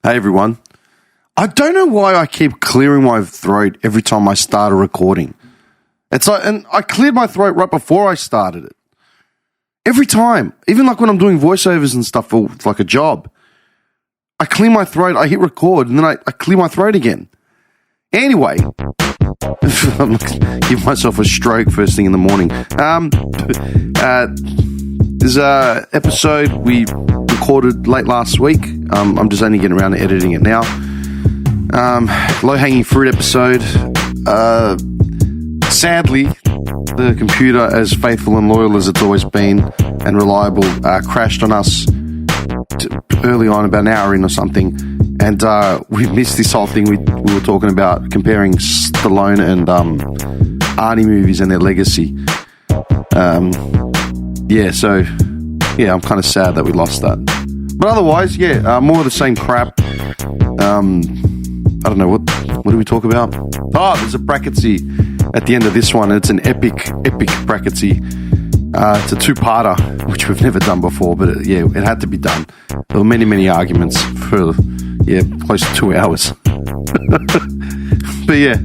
Hey, everyone. I don't know why I keep clearing my throat every time I start a recording. It's like, and I cleared my throat right before I started it. Every time. Even like when I'm doing voiceovers and stuff for like a job. I clear my throat, I hit record, and then I clear my throat again. Anyway. I'm give myself a stroke first thing in the morning. This episode we recorded late last week. I'm just only getting around to editing it now. Low-hanging fruit episode. Sadly, the computer, as faithful and loyal as it's always been and reliable, crashed on us early on, about an hour in or something. And we missed this whole thing we were talking about, comparing Stallone and Arnie movies and their legacy. I'm kind of sad that we lost that. But otherwise, more of the same crap. I don't know, what do we talk about? Oh, there's a bracketsy at the end of this one. It's an epic bracketsy. It's a two-parter, which we've never done before, but it had to be done. There were many arguments for, close to 2 hours. But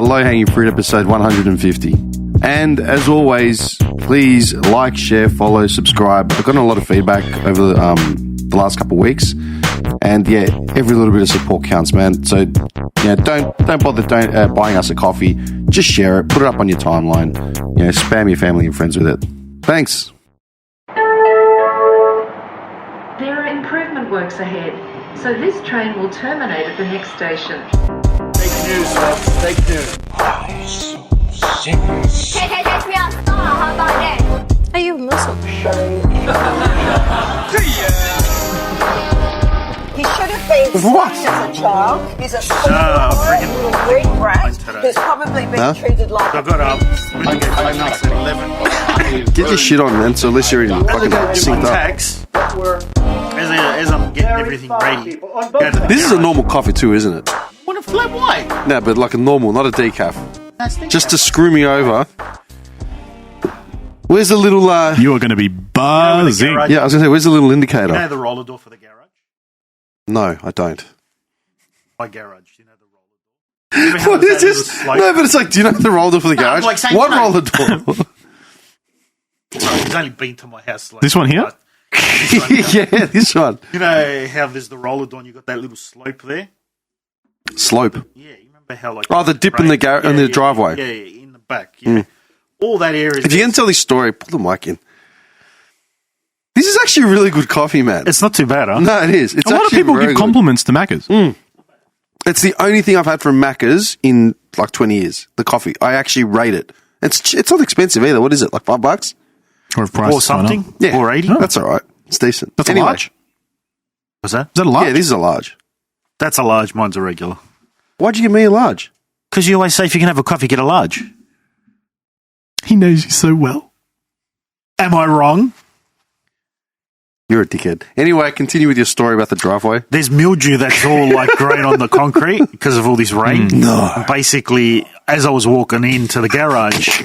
low-hanging fruit episode 150. And as always, please like, share, follow, subscribe. I've gotten a lot of feedback over the last couple of weeks. And every little bit of support counts, man. So don't bother buying us a coffee. Just share it, put it up on your timeline. Spam your family and friends with it. Thanks. There are improvement works ahead, so this train will terminate at the next station. Fake news, folks. Fake news. How about that? Are you Muslim? He should have been slapped as a child. He's a little weak brat who's probably been treated like I've got up. At 11. Get your shit on, man. So unless you're fucking synced up. Tax. As I'm getting everything ready. This is a normal coffee too, isn't it? What a flat white. No, but like a normal, not a decaf. Just to screw me over. Where's the little... You are going to be buzzing. I was going to say, where's the little indicator? You know the roller door for the garage? No, I don't. My garage, you know the roller door? What is this? No, but it's like, do you know the roller door for the garage? Like what roller door? Sorry, he's only been to my house. This one here? This one. You know how there's the roller door and you've got that little slope there? Slope? Yeah, you remember how like... Oh, the dip in the driveway. Yeah, in the back. Yeah. All that area. If you can tell this story, pull the mic in. This is actually a really good coffee, man. It's not too bad, huh? No, it is. It's a lot of people give compliments to Macca's. It's the only thing I've had from Macca's in like 20 years. The coffee. I actually rate it. It's not expensive either. What is it? Like $5? Or price or something? Yeah. Or 80? That's all right. It's decent. That's a large? What's that? Is that a large? Yeah, this is a large. That's a large. Mine's a regular. Why'd you give me a large? Because you always say if you can have a coffee, get a large. He knows you so well. Am I wrong? You're a dickhead. Anyway, continue with your story about the driveway. There's mildew that's all like growing on the concrete because of all this rain. No. Basically, as I was walking into the garage,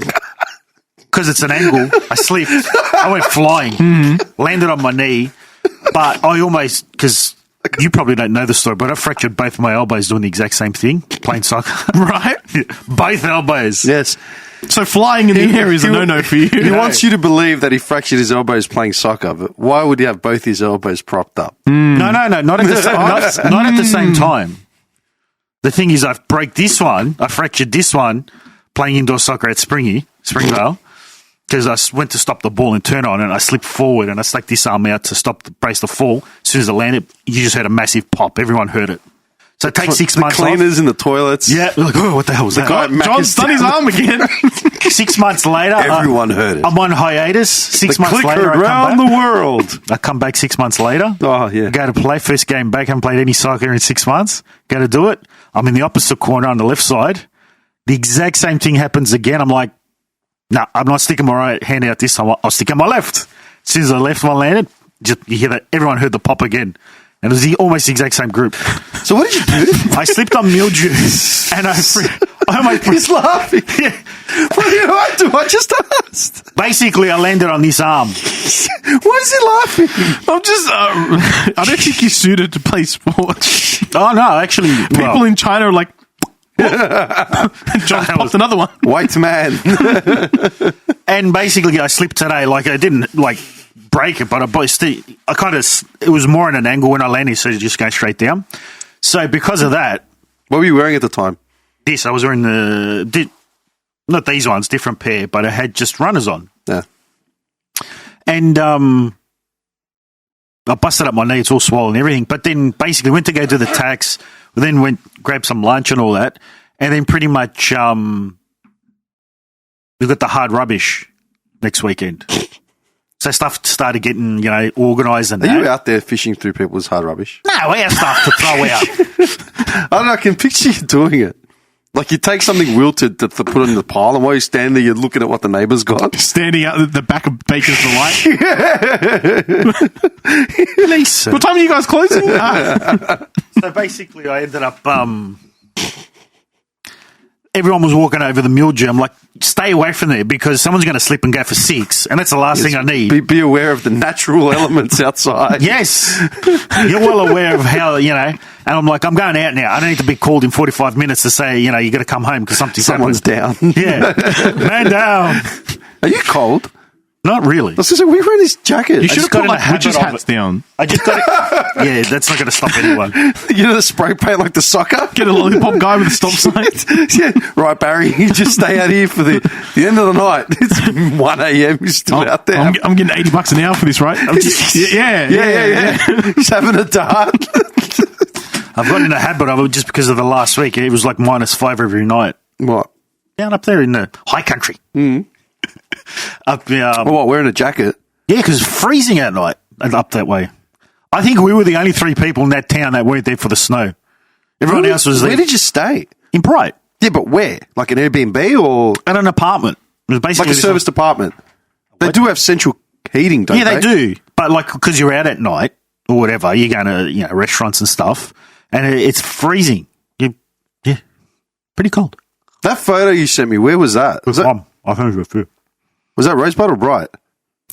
because it's an angle, I slipped. I went flying, landed on my knee, but I almost, because you probably don't know the story, but I fractured both my elbows doing the exact same thing, playing soccer. Right? Both elbows. Yes. So flying in the air is a no-no for you. He wants you to believe that he fractured his elbows playing soccer, but why would he have both his elbows propped up? No, not at the same time. The thing is, I fractured this one playing indoor soccer at Springvale, because I went to stop the ball and turn on, and I slipped forward, and I stuck this arm out to brace the fall. As soon as I landed, you just heard a massive pop. Everyone heard it. So it takes 6 months. Cleaners in the toilets. Yeah, like, oh, what the hell was that? John's done his arm again. 6 months later, everyone heard it. I'm on hiatus. 6 months clicker later, around the world. I come back 6 months later. Oh yeah. Go to play first game back. Haven't played any soccer in 6 months. Go to do it. I'm in the opposite corner on the left side. The exact same thing happens again. I'm like, no, I'm not sticking my right hand out this time. I'll stick out my left. As soon as the left one landed, you hear that. Everyone heard the pop again. And it was almost the exact same group. So what did you do? I slipped on mildew, and He's laughing. What did I do? I just asked. Basically, I landed on this arm. Why is he laughing? I'm just. I don't think you're suited to play sports. Oh, no, actually. People in China are like. John popped another one. White man. And basically, I slipped today. Like, I didn't, like, break it, but I kind of, it was more in an angle when I landed, so it just go straight down. So, because of that. What were you wearing at the time? I was wearing not these ones, different pair, but I had just runners on. Yeah. And I busted up my knee, it's all swollen and everything. But then basically went to go to the tax, then grabbed some lunch and all that. And then pretty much we've got the hard rubbish next weekend. So stuff started getting, organised and Are that. you out there fishing through people's hard rubbish? No, we have stuff to throw out. I don't know, I can picture you doing it. Like you take something wilted to put in the pile, and while you stand there, you're looking at what the neighbour's got. Standing out at the back of Baker's Delight. Lisa. What time are you guys closing? So basically, I ended up. Everyone was walking over the mule gym. I'm like, stay away from there because someone's going to slip and go for 6, and that's the last thing I need. Be aware of the natural elements outside. Yes, you're well aware of how And I'm like, I'm going out now. I don't need to be called in 45 minutes to say, you got to come home because Someone's down. Yeah, man down. Are you cold? Not really. I was going to say, we wearing this jacket. You should just have got put in a witches' habit of hats it. down. I just got it. Yeah, that's not going to stop anyone. The spray paint like the soccer? Get a lollipop guy with a stop sign. Yeah. Right, Barry, you just stay out here for the end of the night. It's 1 a.m. You're still out there. I'm getting $80 an hour for this, right? Yeah. He's having a dart. I've gotten in a habit of it just because of the last week. It was like -5 every night. What? Down up there in the high country. Up What, wearing a jacket? Yeah, because it's freezing at night up that way. I think we were the only 3 people in that town that weren't there for the snow. Everyone else was there. Where did you stay? In Bright. Yeah, but where? Like an Airbnb or? At an apartment. It was basically Like a service department. They do have central heating, don't they? Yeah, they do. But like, because you're out at night or whatever, you're going to restaurants and stuff, and it's freezing. Yeah, pretty cold. That photo you sent me, where was that? Was that, I think it was good. was that Rosebud or Bright?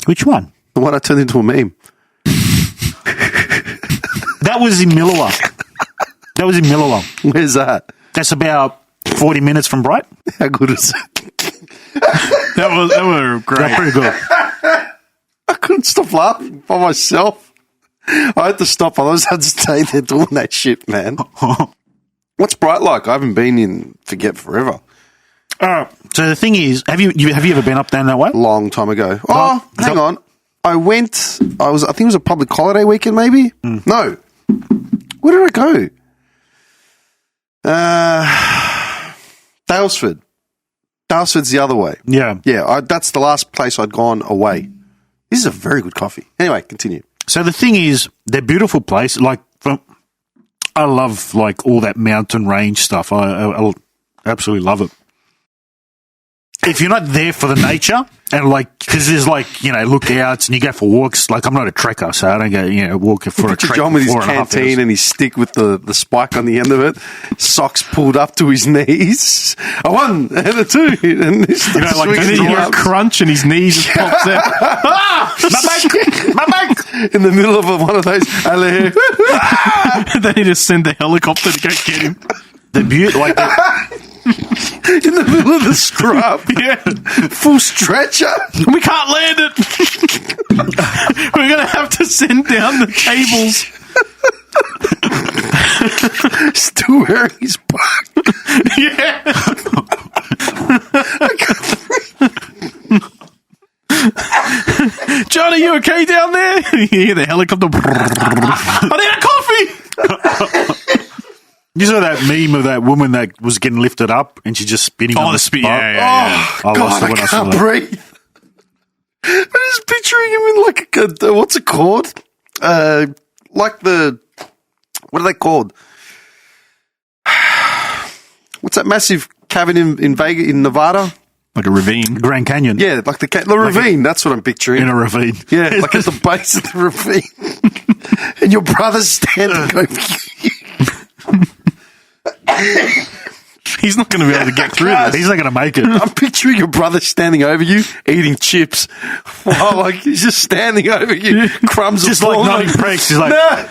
Which one? The one I turned into a meme. That was in Millawong. Where's that? That's about 40 minutes from Bright. How good is it? That were great. They're pretty good. I couldn't stop laughing by myself. I had to stop. Otherwise, I'd stay there doing that shit, man. What's Bright like? I haven't been in forever. So the thing is, have you ever been up down that way? Long time ago. Oh, hang on. I think it was a public holiday weekend, maybe? No. Where did I go? Dalesford. Dalesford's the other way. Yeah. Yeah, that's the last place I'd gone away. This is a very good coffee. Anyway, continue. So the thing is, they're beautiful place. Like, I love like all that mountain range stuff. I absolutely love it. If you're not there for the nature and like, because there's like, lookouts and you go for walks. Like, I'm not a trekker, so I don't go, walking for a trek. John with his 4.5 hours. canteen and his stick with the spike on the end of it, socks pulled up to his knees. A 1 and a 2. And he's Like, swinging you hear a arms crunch and his knees just pops out. My back! in the middle of one of those. Then he just send the helicopter to go get him. The beauty, like In the middle of the scrub. Yeah. Full stretcher. We can't land it. We're going to have to send down the cables. Still wearing his buck. Yeah. John, are you okay down there? You hear the helicopter. I need a coffee. you saw that meme of that woman that was getting lifted up and she's just spinning on the spot. Oh, I lost God, it when I I saw can't that. breathe. I'm just picturing him in like what's it called? Like what are they called? What's that massive cavern in Vegas, in Nevada? Like a ravine. Grand Canyon. Yeah, like the ravine. That's what I'm picturing. In a ravine. Yeah, like at the base of the ravine. And your brother's standing over you. He's not going to be able to get through this. He's not going to make it. I'm picturing your brother standing over you, eating chips. While, like, he's just standing over you, crumbs Just are like falling not on- impressed. He's like, No.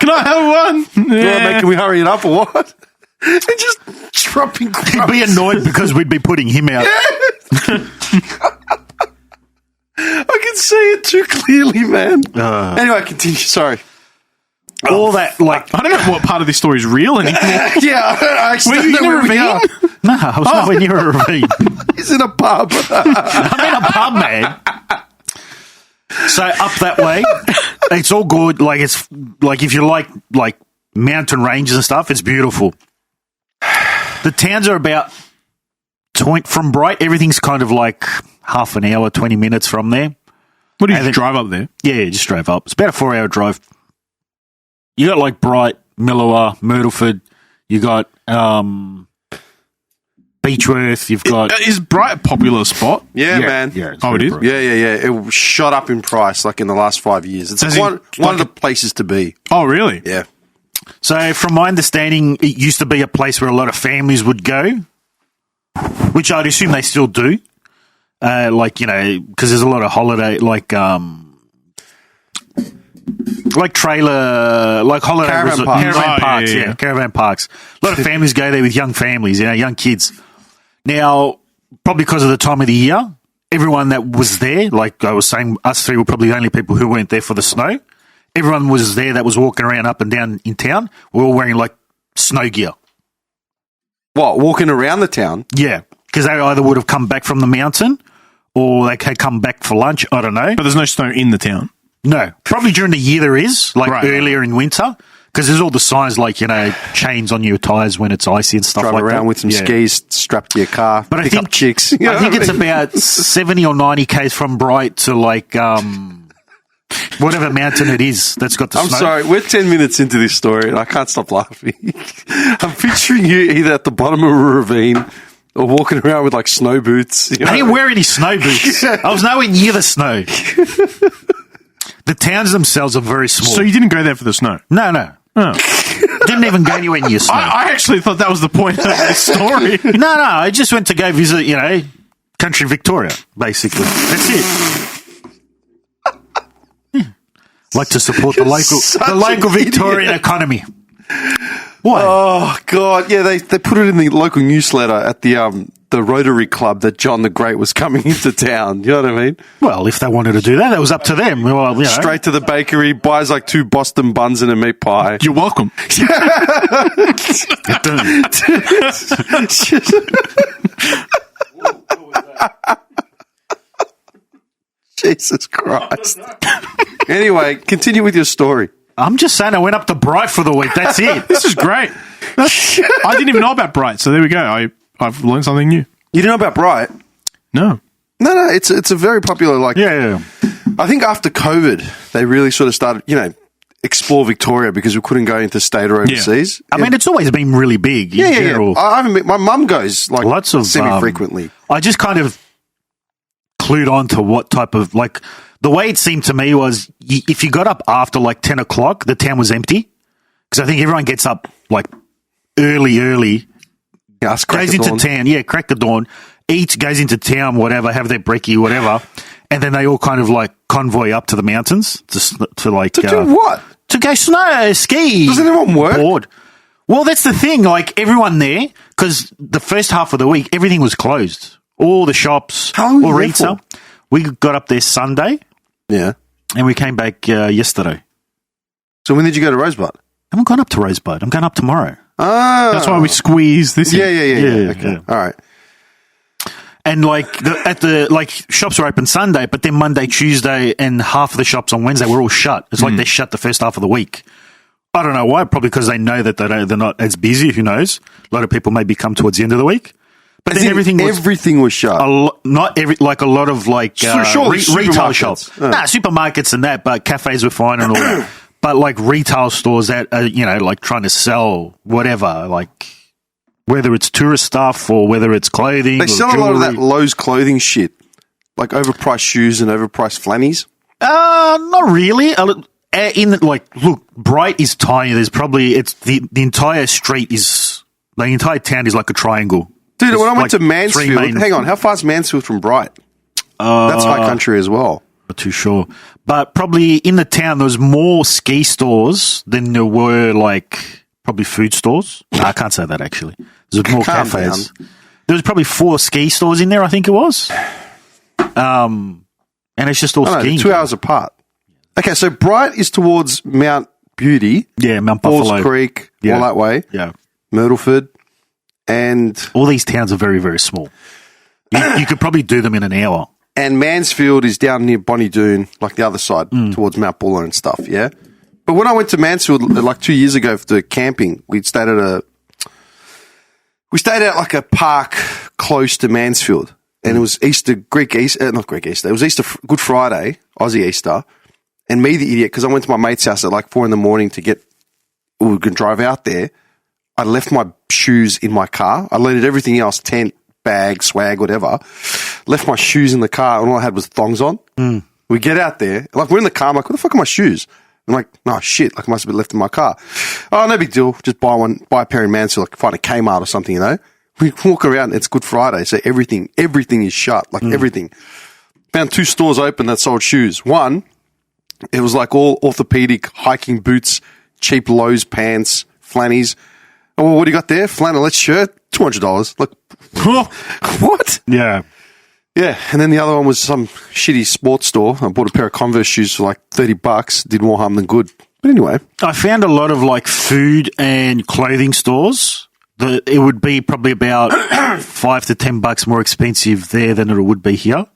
Can I have one? Well, mate, can we hurry it up or what? And just dropping he'd crumbs. be annoyed because we'd be putting him out. I can see it too clearly, man. Anyway, continue. Sorry. All that, like, I don't know what part of this story is real anymore. Yeah, I actually Were you don't in know a where we are. ravine? no, I was nowhere near a ravine. He's in a pub. I'm in a pub, man. So up that way, it's all good. Like, it's like if you like mountain ranges and stuff, it's beautiful. The towns are about from Bright. Everything's kind of like half an hour, 20 minutes from there. What do you And then- drive up there? Yeah, just drove up. It's about a 4-hour drive. You got like Bright, Millawa, Myrtleford. You got Beechworth. You've got Is Bright a popular spot? Yeah, man. Yeah, it's Oh, it very is? bright. Yeah. It shot up in price like in the last 5 years. It's As in, one of the places to be. Oh, really? Yeah. So, from my understanding, it used to be a place where a lot of families would go, which I'd assume they still do. Like, you know, because there's a lot of holiday, like trailer, like holiday Caravan resort- parks. caravan Oh, parks, yeah. caravan parks. A lot of families go there with young families, you know, young kids. Now, probably because of the time of the year, everyone that was there, like I was saying, us three were probably the only people who weren't there for the snow. Everyone was there that was walking around up and down in town. We're all wearing like snow gear. What, walking around the town? Yeah, because they either would have come back from the mountain or they had come back for lunch. I don't know. But there's no snow in the town. No, probably during the year there is, like Right. earlier in winter, because there's all the signs like, you know, chains on your tyres when it's icy and stuff Drive like that. around with some Yeah. skis strapped to your car. But I pick think up chicks. I think it's about 70 or 90 k's from Bright to like whatever mountain it is that's got the I'm snow. sorry, we're 10 minutes into this story and I can't stop laughing. I'm picturing you either at the bottom of a ravine or walking around with like snow boots. You know? I didn't wear any snow boots. I was nowhere near the snow. The towns themselves are very small. So you didn't go there for the snow? No. Oh. Didn't even go anywhere near snow. I actually thought that was the point of this story. No, I just went to go visit, you know, country Victoria, basically. That's it. Yeah. Like to support the such local an Victorian idiot. economy. What? Oh God, yeah, they put it in the local newsletter at the Rotary Club that John the Great was coming into town. You know what I mean? Well, if they wanted to do that, that was up to them. Well, you know. Straight to the bakery, buys like 2 Boston buns and a meat pie. You're welcome. Jesus Christ. Anyway, continue with your story. I'm just saying I went up to Bright for the week. That's it. This is great. I didn't even know about Bright, so there we go. I've learned something new. You didn't know about Bright? No. No, it's a very popular, like, Yeah. I think after COVID, they really sort of started, you know, explore Victoria because we couldn't go into state or overseas. I mean, it's always been really big in general. I haven't been, my mum goes like Lots of semi-frequently. I just kind of clued on to what type of, like, the way it seemed to me was if you got up after like 10 o'clock, the town was empty. Because I think everyone gets up like early, Yeah, us crack goes of into dawn. town, crack the dawn, eats, goes into town, whatever, have their brekkie, whatever. And then they all kind of like convoy up to the mountains to like. To do what? To go ski. Doesn't everyone work? Board. Well, that's the thing. Like everyone there, because the first half of the week, everything was closed. All the shops, How long all were you there retail. We got up there Sunday Yeah. and we came back yesterday. So when did you go to Rosebud? I haven't gone up to Rosebud. I'm going up tomorrow. Ah. That's why we squeeze this in. Yeah. Okay. Yeah. All right. And like shops were open Sunday, but then Monday, Tuesday, and half of the shops on Wednesday were all shut. It's like they shut the first half of the week. I don't know why. Probably because they know that they're not as busy. Who knows? A lot of people maybe come towards the end of the week. But As then in everything was shut. not every, like a lot of like surely retail supermarkets. shops. Oh. Nah, supermarkets and that, but cafes were fine and all that. But like retail stores that are, you know, like trying to sell whatever, like whether it's tourist stuff or whether it's clothing. They or sell a lot of that jewelry. Lowe's clothing shit, like overpriced shoes and overpriced flannies. Not really. Look, Bright is tiny. There's probably the entire street is The entire town is like a triangle. Dude, There's when I went like to 3 Mansfield, main- hang on, how far is Mansfield from Bright? That's high country as well. Not too sure. But probably in the town, there was more ski stores than there were, like, probably food stores. No, I can't say that, actually. There's more Calm cafes. There was probably 4 ski stores in there, I think it was. And it's just all I know, skiing. 2 hours apart. Okay, so Bright is towards Mount Beauty, Yeah, Mount Falls Buffalo. Creek, Yeah. all that way, Yeah. Myrtleford, and All these towns are very, very small. You could probably do them in an hour. Mansfield is down near Bonnie Doon, like the other side, towards Mount Buller and stuff, yeah? But when I went to Mansfield like 2 years ago for camping, we stayed at like a park close to Mansfield. And it was not Greek Easter, it was Good Friday, Aussie Easter. And me, the idiot, because I went to my mate's house at like 4 a.m. we were going to drive out there. I left my shoes in my car. I loaded everything else, tent, bag, swag, whatever. Left my shoes in the car, and all I had was thongs on. We get out there, like we're in the car. I'm like, "What the fuck are my shoes?" I'm like, "No shit, like I must have been left in my car." Oh, no big deal. Just buy a pair in Mansfield, like find a Kmart or something, you know. We walk around. It's Good Friday, so everything is shut, like everything. Found 2 stores open that sold shoes. One, it was like all orthopedic hiking boots, cheap Lowe's pants, flannies. Oh, well, what do you got there? Flannelette shirt, $200. Like, what? Yeah. Yeah, and then the other one was some shitty sports store. I bought a pair of Converse shoes for like $30. Did more harm than good. But anyway. I found a lot of like food and clothing stores. It would be probably about $5 to $10 more expensive there than it would be here.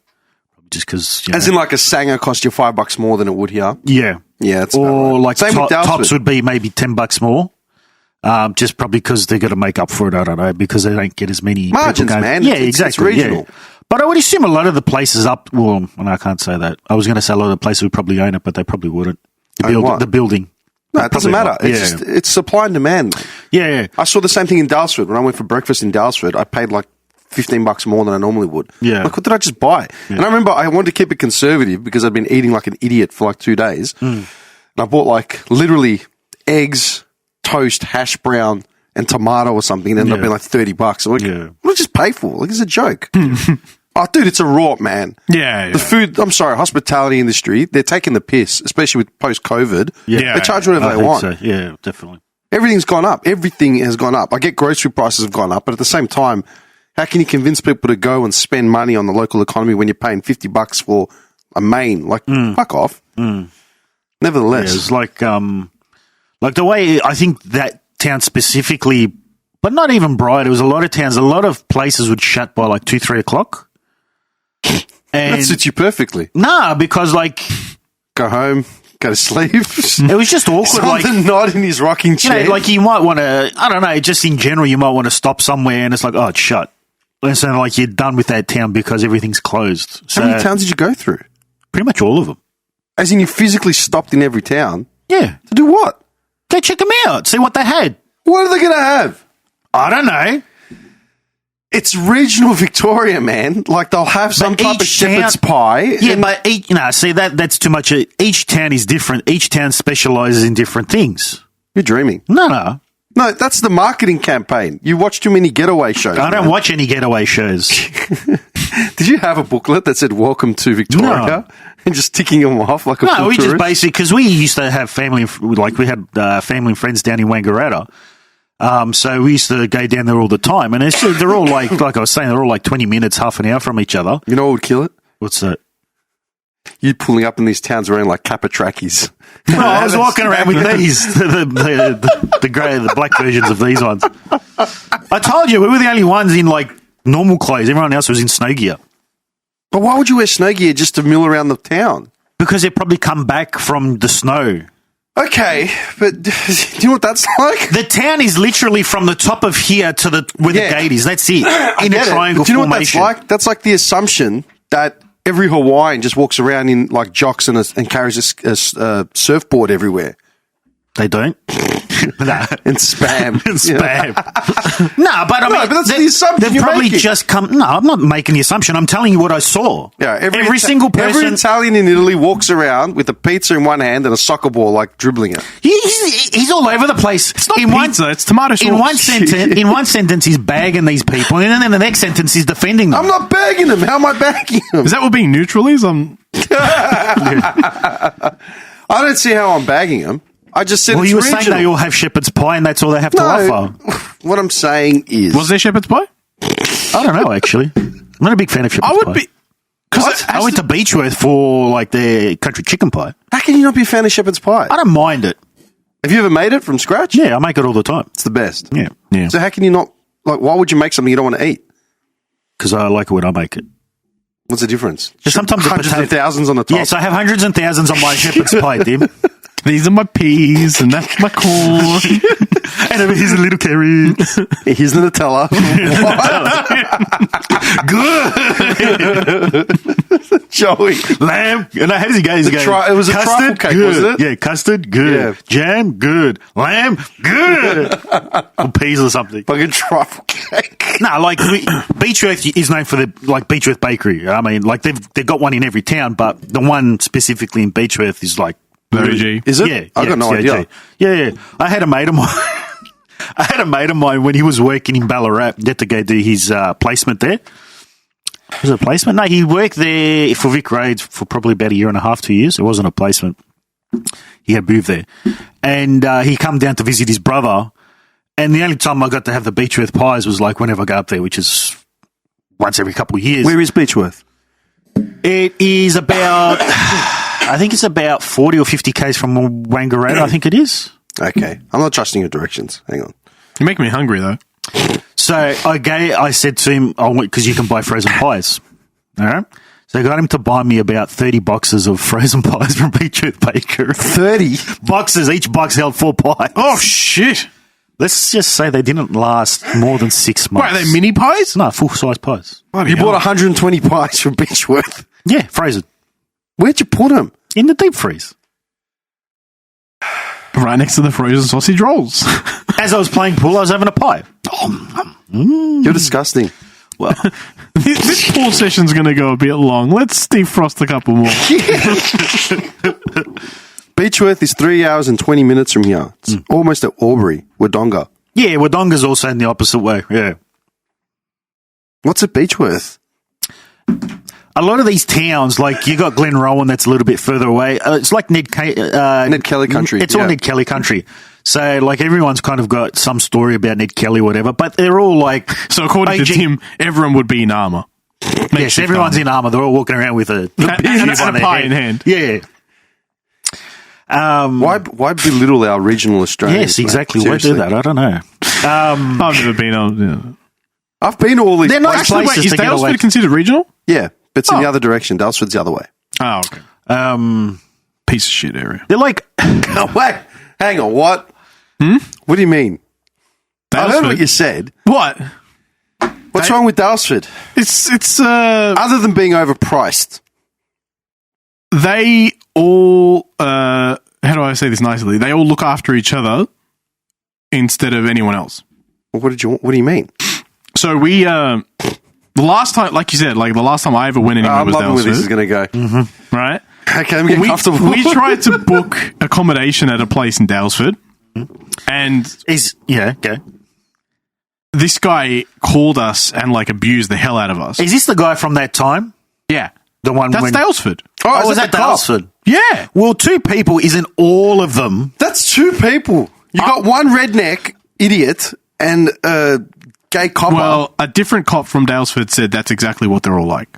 Just because, As in like a Sanger cost you $5 more than it would here. yeah. Yeah, that's about Or right. like Same with Dalesford. tops would be maybe $10 more. Just probably because they're going to make up for it. I don't know, because they don't get as many people Margins, going. man. Yeah, It's exactly. regional. Yeah. But I would assume a lot of the places well, I can't say that. I was going to say a lot of the places would probably own it, but they probably wouldn't. Own what? The building. No, it doesn't Probably matter. not. It's Yeah. just, it's supply and demand, mate. Yeah. I saw the same thing in Dalesford. When I went for breakfast in Dalesford, I paid like $15 more than I normally would. Yeah. Like, what did I just buy? And I remember I wanted to keep it conservative because I'd been eating like an idiot for like 2 days. And I bought like literally eggs, toast, hash brown, and tomato or something. And ended up being like $30. I'm like, what did I just pay for? Like, it's a joke. Oh, dude, it's a rort, man. Yeah. The food, I'm sorry, hospitality industry, they're taking the piss, especially with post-COVID. Yeah. They charge whatever I they think want. so. Yeah, definitely. Everything's gone up. Everything has gone up. I get grocery prices have gone up, but at the same time, how can you convince people to go and spend money on the local economy when you're paying $50 for a main? Like, fuck off. Nevertheless. Yeah, it's like the way I think that town specifically, but not even Bright. It was a lot of towns. A lot of places would shut by like 2-3 o'clock. And that suits you perfectly. nah, because like Go home, go to sleep. it was just awkward. Like Something not in his rocking you chair. know, like you might want to. I don't know. Just in general, you might want to stop somewhere, and it's like, oh, it's shut. And so like you're done with that town because everything's closed. So How many towns did you go through? pretty much all of them. As in, you physically stopped in every town Yeah, to do what? go check them out. See what they had. What are they going to have? I don't know. It's regional Victoria, man. Like, they'll have some But type of each shepherd's town- pie. Yeah, and- but see that's too much. Each town is different. Each town specializes in different things. You're dreaming. No. No, that's the marketing campaign. You watch too many getaway shows. I don't man. watch any getaway shows. Did you have a booklet that said "Welcome to Victoria" No. and just ticking them off like a No, full we just tourist? basically, because we used to have family, like we had family and friends down in Wangaratta. So we used to go down there all the time. And they're all like I was saying, they're all like 20 minutes, half an hour from each other. You know what would kill it? What's that? You pulling up in these towns wearing like Kappa trackies. No, I was walking around with these, the black versions of these ones. I told you, we were the only ones in like normal clothes. Everyone else was in snow gear. But why would you wear snow gear just to mill around the town? Because they probably come back from the snow. Okay, but do you know what that's like? The town is literally from the top of here to where Yeah. the gate is. That's it. I In a get it, triangle but do you know what that's formation. like? That's like the assumption that every Hawaiian just walks around in like jocks and carries a surfboard everywhere. They don't. Nah. and spam. Spam. No, but I mean, but that's the assumption they've you're probably making. just come. No, I'm not making the assumption. I'm telling you what I saw. Yeah, every single person. Every Italian in Italy walks around with a pizza in one hand and a soccer ball, like dribbling it. He's all over the place. It's not pizza, it's tomato sauce. In one sentence, he's bagging these people, and then in the next sentence, he's defending them. I'm not bagging them. How am I bagging them? Is that what being neutral is? I don't see how I'm bagging them. I just said Well, it's you were regional. saying they all have shepherd's pie, and that's all they have to offer. What I'm saying is... Was there shepherd's pie? I don't know, actually. I'm not a big fan of shepherd's I would pie. be. What? I went to Beechworth for like their country chicken pie. How can you not be a fan of shepherd's pie? I don't mind it. Have you ever made it from scratch? Yeah, I make it all the time. It's the best. Yeah, So how can you not... Like, why would you make something you don't want to eat? because I like it when I make it. What's the difference? Sometimes the hundreds and potato- thousands on the top. Yes, I have hundreds and thousands on my shepherd's pie, Tim. These are my peas, and that's my corn. And over here's a little carrot. Here's the Nutella. Good. Joey. Lamb. And how does he go? He's going, It was a truffle cake, good. wasn't it? Yeah, custard, good. Yeah. Jam, good. Lamb, good. Or peas or something. Fucking truffle cake. No, like Beechworth is known for the Beechworth Bakery. I mean, like they've got one in every town, but the one specifically in Beechworth is like Very G. Is it? Yeah, I got no idea. Yeah. I had a mate of mine. When he was working in Ballarat, he had to go do his placement there. Was it a placement? No, he worked there for Vic Raids for probably about a year and a half, 2 years. It wasn't a placement. He had moved there, and he come down to visit his brother. And the only time I got to have the Beechworth pies was like whenever I go up there, which is once every couple of years. Where is Beechworth? It is about, I think it's about 40 or 50 k's from Wangaratta, I think it is. Okay. I'm not trusting your directions. Hang on. You make me hungry, though. So I said to him, because you can buy frozen pies. All right. So I got him to buy me about 30 boxes of frozen pies from Beechworth Baker. 30? Boxes. Each box held 4 pies. Oh, shit. Let's just say they didn't last more than 6 months. Wait, are they mini pies? No, full-size pies. You bought 120 pies from Beechworth. Yeah, frozen. Where'd you put them? In the deep freeze. Right next to the frozen sausage rolls. As I was playing pool, I was having a pie. You're disgusting. Well, This pool session's going to go a bit long. Let's defrost a couple more. Beechworth is 3 hours and 20 minutes from here. It's almost at Albury, Wodonga. yeah, Wodonga's also in the opposite way. Yeah. What's at Beechworth? A lot of these towns, like you got Glenrowan that's a little bit further away. It's like Ned Kelly country. It's all Yeah. Ned Kelly country. So, like, everyone's kind of got some story about Ned Kelly or whatever, but they're all like... So according to aging- Tim, everyone would be in armour. Yes, everyone's in armour. They're all walking around with a and a on their pie head. in hand. Yeah. Why belittle our regional Australians? Yes, mate? exactly. Why Seriously. do that? I don't know. I've never been on... Yeah. I've been to all these They're nice places. Actually, wait, places is to get away. Dalesford considered regional? Yeah, but it's in Oh. the other direction. Dalesford's the other way. Oh, okay. Piece of shit area. They're like... Oh, wait. Hang on. What? What do you mean? I heard what you said. What? What's wrong with Dalesford? It's Other than being overpriced. they all how do I say this nicely? They all look after each other instead of anyone else. Well, what do you mean? So we the last time, like you said, like the last time I ever went anywhere I'm was loving where this is Dalesford, going to go. right? Okay, I'm getting comfortable. We tried to book accommodation at a place in Dalesford, and Okay. this guy called us and like abused the hell out of us. Is this the guy from that time? Yeah, The one that's when... Dalesford. Oh, was is that the cop? Dalesford? Yeah, Well, 2 people isn't all of them. That's 2 people. You got one redneck idiot and a gay copper. well, a different cop from Dalesford said that's exactly what they're all like.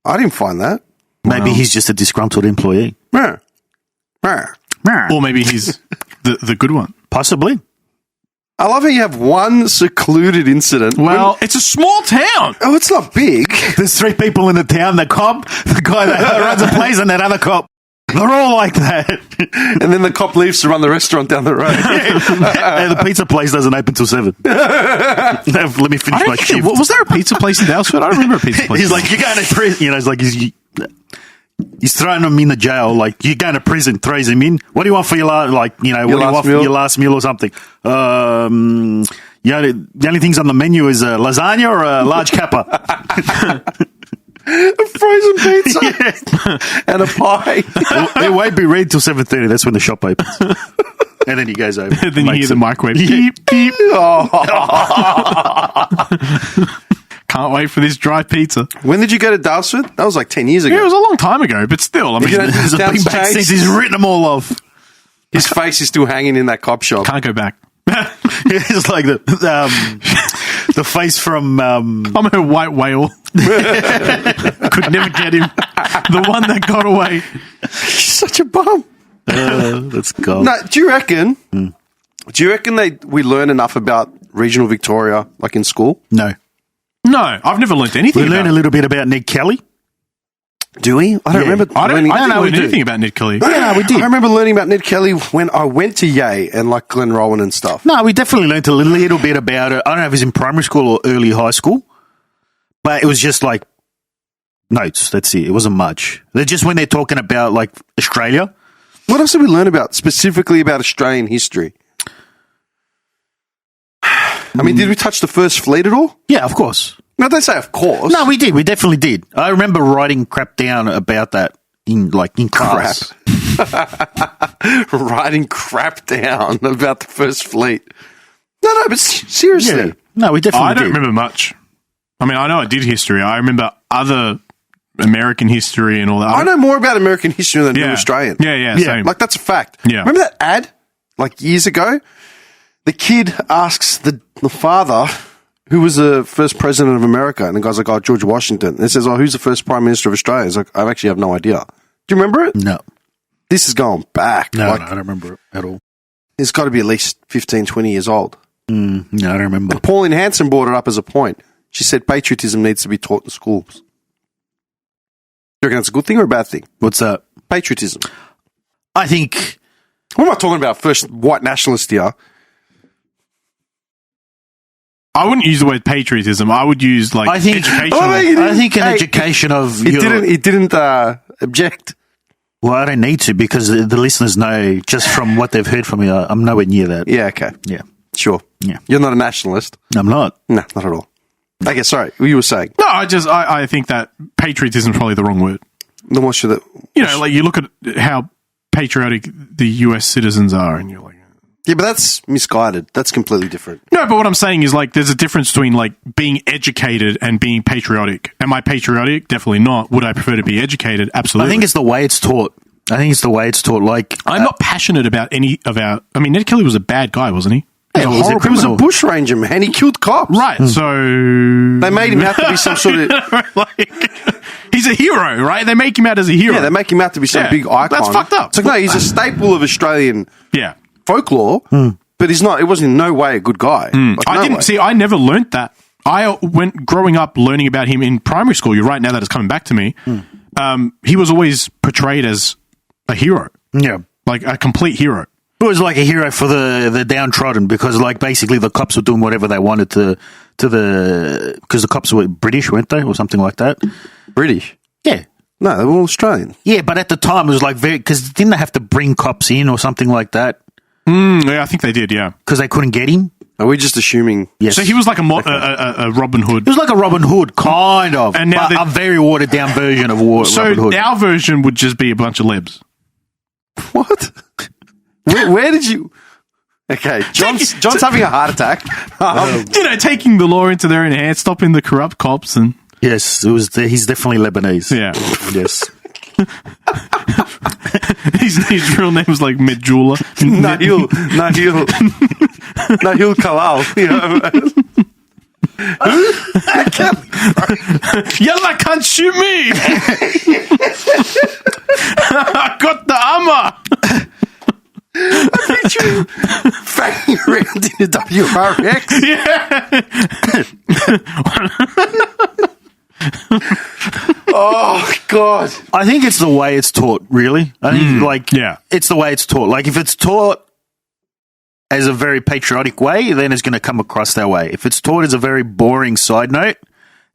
I didn't find that. Maybe he's just a disgruntled employee. Meh. Meh. Or maybe he's the good one. Possibly. I love how you have one secluded incident. Well, it's a small town. Oh, it's not big. There's 3 people in the town, the cop, the guy that runs a place, and that other cop. They're all like that. And then the cop leaves to run the restaurant down the road. And the pizza place doesn't open till 7. Let me finish my shift. Was there a pizza place in Dalesford? I don't remember a pizza place. He's like, you're going to prison. You know, it's like, He's throwing him in the jail, like, you're going to prison, throws him in. What do you want for your last, what do you want for your last meal or something? The only things on the menu is a lasagna or a large kappa. A frozen pizza and a pie. It won't be ready till 7:30. That's when the shop opens. And then he goes over. Then you hear the microwave. Beep, beep. Can't wait for this dry pizza. When did you go to Dalesford? That was like 10 years ago. Yeah, it was a long time ago, but still, I mean, There's a big back since he's written them all off. His face is still hanging in that cop shop. can't go back. It's like the face from... I'm a white whale. Could never get him. The one that got away. He's such a bum. Let's go. No, do you reckon we learn enough about regional Victoria, like in school? No. No, I've never learnt anything We about learn a little bit about Ned Kelly. Do we? I don't remember learning. I don't know we do. anything about Ned Kelly. Yeah, we did. I remember learning about Ned Kelly when I went to Yale and like Glenrowan and stuff. No, we definitely learned a little bit about it. I don't know if it was in primary school or early high school, but it was just like notes. That's it. It wasn't much. They're just when they're talking about like Australia. What else did we learn about, specifically about Australian history? I mean, did we touch the First Fleet at all? Yeah, of course. No, they say of course. No, we did. We definitely did. I remember writing crap down about that in class. Writing crap down about the First Fleet. No, but seriously. Yeah. No, we definitely I don't did. remember much. I mean, I know I did history. I remember other American history and all that. I know more about American history than I do Yeah. Australian. Yeah, same. Like, that's a fact. Yeah. Remember that ad, like, years ago? The kid asks the father, who was the first president of America? And the guy's like, oh, George Washington. And it says, oh, who's the first prime minister of Australia? He's like, I actually have no idea. Do you remember it? No. This is going back. No, Like, I don't remember it at all. it's got to be at least 15, 20 years old. No, I don't remember. Pauline Hanson brought it up as a point. She said patriotism needs to be taught in schools. Do you reckon that's a good thing or a bad thing? What's that? Patriotism. I think... What am I talking about? First white nationalist here. I wouldn't use the word patriotism. I would use like educational. I think an education of... He didn't object. Well, I don't need to because the listeners know just from what they've heard from me, I'm nowhere near that. Yeah, okay. Yeah. Sure. Yeah. You're not a nationalist. I'm not. No, not at all. Okay, sorry. What you were saying. No, I think that patriotism is probably the wrong word. Then what should it... You know, like you look at how patriotic the US citizens are and you're like... Yeah, but that's misguided. That's completely different. No, but what I'm saying is like there's a difference between like being educated and being patriotic. Am I patriotic? Definitely not. Would I prefer to be educated? Absolutely. I think it's the way it's taught. Like, I'm not passionate about any of our... I mean, Ned Kelly was a bad guy, wasn't he? yeah, He was a bushranger, man. He killed cops. Right, so... They made him out to be some sort of... like, he's a hero, right? They make him out as a hero. Yeah, they make him out to be some Yeah, big icon. that's fucked up. It's like, no, he's a staple of Australian Yeah. folklore, but he's not. It was in no way a good guy. Like, I no didn't way. see. I never learnt that. I went growing up learning about him in primary school. You're right. Now that it's coming back to me, he was always portrayed as a hero, Yeah. like a complete hero. It was like a hero for the downtrodden because, like, basically the cops were doing whatever they wanted because the cops were British, weren't they, or something like that? British. Yeah. No, they were all Australian. Yeah, but at the time it was like because didn't they have to bring cops in or something like that Yeah, I think they did. Yeah. because they couldn't get him? Are we just assuming? Yes. So he was like a Robin Hood. It was like a Robin Hood, kind of, And now but they- a very watered down version of So Robin Hood. our version would just be a bunch of libs. What? Where did you... Okay, John's having a heart attack. You know, taking the law into their own hands, stopping the corrupt cops, and Yes, it was. He's definitely Lebanese. yeah, Yes. his real name was like Medjula. Nahil Kalal. You know? Yalla, can't shoot me! I got the armor. Fanging around in the WRX. Oh, God. I think it's the way it's taught, really. I think, yeah. it's the way it's taught. Like, if it's taught as a very patriotic way, then it's going to come across that way. If it's taught as a very boring side note,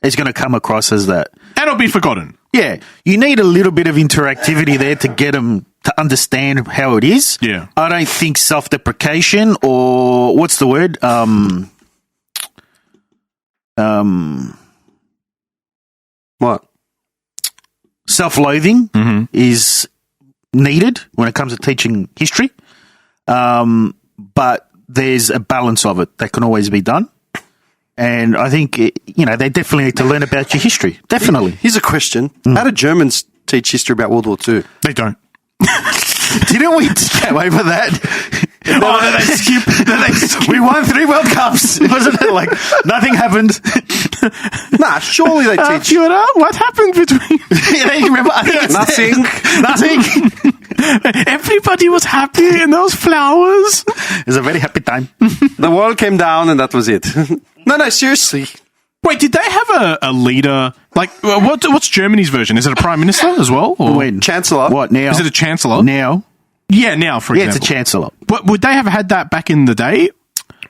is going to come across as that. And it'll be forgotten. Yeah, you need a little bit of interactivity there to get them to understand how it is. Yeah. I don't think self-deprecation or what's the word? What? Self-loathing is needed when it comes to teaching history. But there's a balance of it that can always be done. And I think, they definitely need to learn about your history. Definitely. Here's a question. How do Germans teach history about World War II? They don't. Didn't we get away with that? They skip. We won 3 World Cups. Wasn't it like nothing happened? Nah, surely they teach. Fiona, what happened between... Yeah, you remember? I think it's Nothing. Everybody was happy and those flowers. It was a very happy time. The wall came down and that was it. No, seriously. Wait, did they have a leader? Like, what's Germany's version? Is it a prime minister as well? Or? When? Chancellor. What, now? Is it a chancellor? Now? Yeah, now, for Yeah, example. it's a chancellor. But would they have had that back in the day?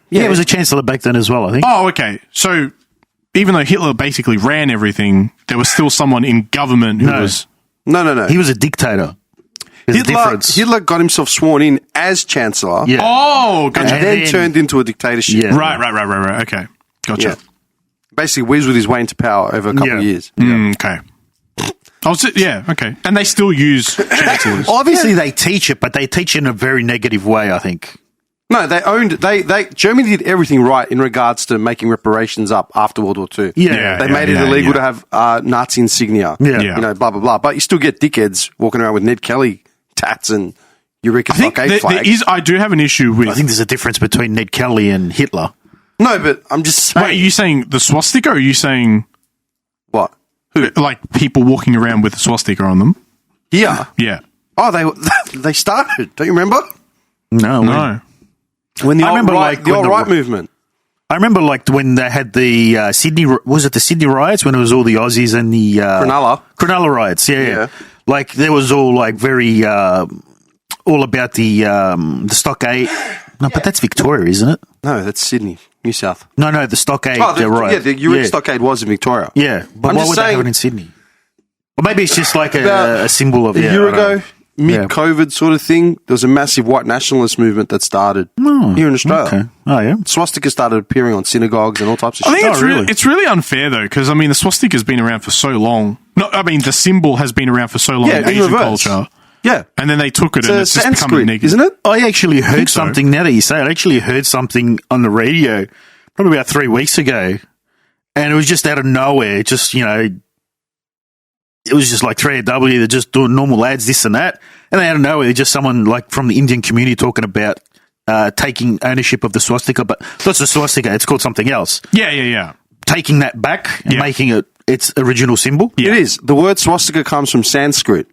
Yeah, it was a chancellor back then as well, I think. Oh, okay. So even though Hitler basically ran everything, there was still someone in government who was... No. He was a dictator. There's a difference. Hitler got himself sworn in as chancellor. Yeah. Oh, And gotcha. then turned into a dictatorship. Yeah. Right. Okay. Gotcha. Yeah. Basically weaseled his way into power over a couple of years. Okay. Okay. And they still use chancellors. Obviously, they teach it, but they teach it in a very negative way, I think. No, Germany did everything right in regards to making reparations up after World War II. Yeah. They made it illegal to have Nazi insignia. Yeah. Blah, blah, blah. But you still get dickheads walking around with Ned Kelly tats and Eureka I think Blockade flags. I do have an issue with... I think there's a difference between Ned Kelly and Hitler. No, but I'm just saying. Wait, are you saying the swastika or are you saying... What? Like people walking around with a swastika on them? Yeah. Yeah. Oh, they started. Don't you remember? No. When the I remember, alt-right, the alt-right movement. I remember, when they had the Sydney... Was it the Sydney riots when it was all the Aussies and the... Cronulla riots, yeah. Like, there was all, very... all about the stockade... No, but that's Victoria, isn't it? No, that's Sydney, New South. No, the stockade riot. Yeah, the Eureka Stockade was in Victoria. Yeah, but why would they have it in Sydney? Or maybe it's just like a symbol of... A year ago, mid-COVID sort of thing, there was a massive white nationalist movement that started here in Australia. Okay. Oh, yeah. Swastika started appearing on synagogues and all types of I shit. think it's really unfair, though, because, the swastika's been around for so long. The symbol has been around for so long in Asian culture. Yeah. And then they took it and it's just become a Sanskrit, negative. isn't it? I actually heard something, now that you say it, I actually heard something on the radio probably about 3 weeks ago, and it was just out of nowhere, just, it was just like 3AW, they're just doing normal ads, this and that, and then out of nowhere, just someone from the Indian community talking about taking ownership of the swastika, but not the swastika, it's called something else. Yeah. Taking that back and making it its original symbol. Yeah. It is. The word swastika comes from Sanskrit.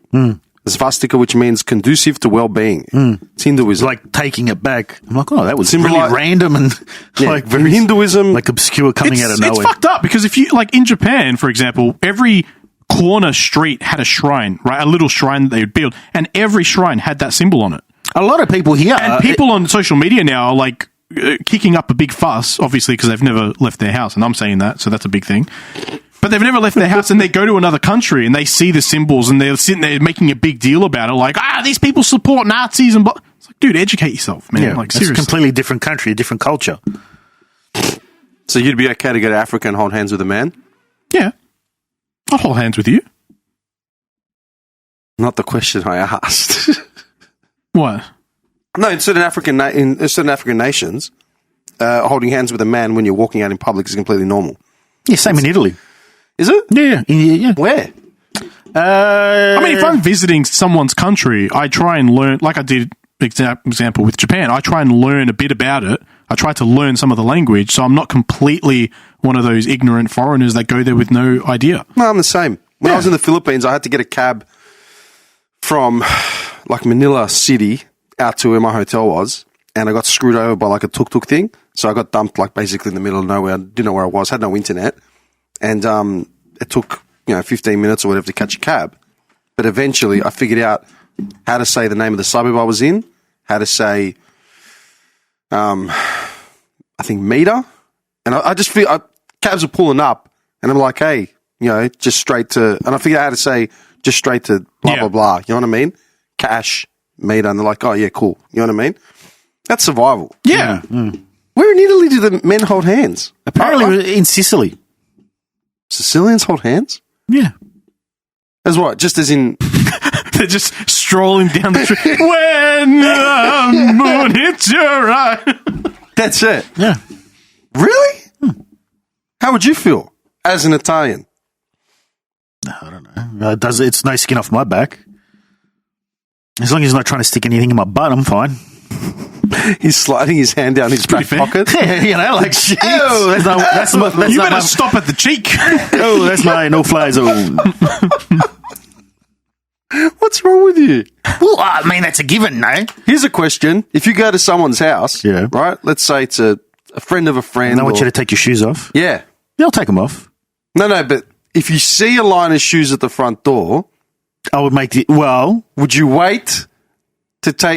Swastika, which means conducive to well-being. It's Hinduism. It's like taking it back. I'm like, that was Symboli- really random and very Hinduism, obscure coming out of nowhere. It's fucked up because if you, in Japan, for example, every corner street had a shrine, right? A little shrine that they would build, and every shrine had that symbol on it. A lot of people here. And people on social media now are kicking up a big fuss, obviously, because they've never left their house, and I'm saying that, so that's a big thing. But they've never left their house, and they go to another country, and they see the symbols, and they're sitting there making a big deal about it, these people support Nazis, and it's like, dude, educate yourself, man. Yeah, it's a seriously. completely different country, a different culture. So you'd be okay to go to Africa and hold hands with a man? Yeah. I'll hold hands with you. Not the question I asked. What? No, in certain African nations, holding hands with a man when you're walking out in public is completely normal. Yeah, same in Italy. Is it? Yeah. Where? If I'm visiting someone's country, I try and learn, like I did, example with Japan, I try and learn a bit about it. I try to learn some of the language, so I'm not completely one of those ignorant foreigners that go there with no idea. No, I'm the same. When I was in the Philippines, I had to get a cab from Manila City out to where my hotel was, and I got screwed over by a tuk-tuk thing. So I got dumped basically in the middle of nowhere. I didn't know where I was, had no internet. And it took 15 minutes or whatever to catch a cab. But eventually I figured out how to say the name of the suburb I was in, how to say, I think meter. And I just feel cabs are pulling up And I'm like, hey, just straight to, and I figure out how to say just straight to blah, blah. You know what I mean? Cash, meter. And they're like, oh, yeah, cool. You know what I mean? That's survival. Yeah. Where in Italy do the men hold hands? Apparently in Sicily. Sicilians hold hands? Yeah. As what? Just as in... They're just strolling down the street. When the moon hits your eye. That's it. Yeah. Really? How would you feel as an Italian? I don't know. It's no skin off my back. As long as he's not trying to stick anything in my butt, I'm fine. He's sliding his hand down his back pocket. Yeah, like shit. Oh, You better stop at the cheek. Oh, that's my no-fly zone. What's wrong with you? Well, I mean, that's a given, no? Here's a question. If you go to someone's house, right? Let's say it's a friend of a friend. And I want you to take your shoes off. Yeah. Yeah, I'll take them off. No, but if you see a line of shoes at the front door, I would make would you wait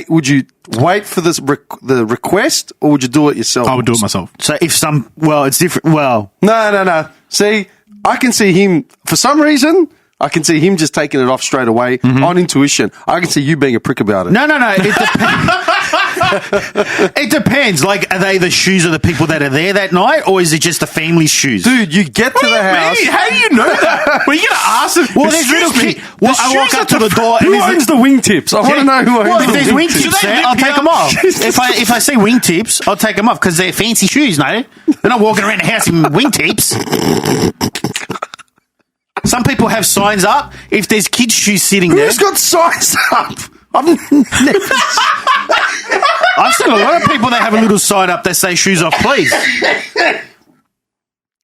would you wait for the request, or would you do it yourself? I would do it myself. So if it's different. Well, no. See, I can see him for some reason. I can see him just taking it off straight away on intuition. I can see you being a prick about it. No. It depends. It depends. Like, are they the shoes of the people that are there that night, or is it just the family's shoes? Dude, you get to the house. How do you know that? Well, you got to ask them. Well, there's little kids. Well, I walk up to the door. Who owns the wingtips? I want to know who owns Well, if the there's wingtips. wingtips there, I'll take them off. If I see wingtips, I'll take them off because they're fancy shoes, no? They're not walking around the house in wingtips. Some people have signs up. If there's kids' shoes sitting there. Who's got signs up? I've seen a lot of people that have a little sign up that say shoes off, please.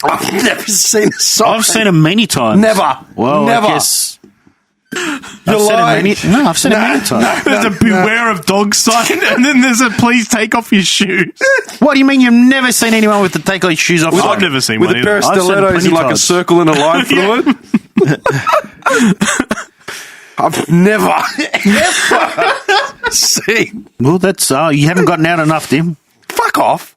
I've never seen a sign. I've seen them many times. Never. Well, never. I guess. You're lying. I've seen it many times. There's a beware of dog sign, and then there's a please take off your shoes. What do you mean you've never seen anyone with the take off your shoes off? I've never seen With one a pair of I've seen stilettos plenty in like a times. circle and a line through it. I've never seen. Well, that's you haven't gotten out enough, Tim. Fuck off.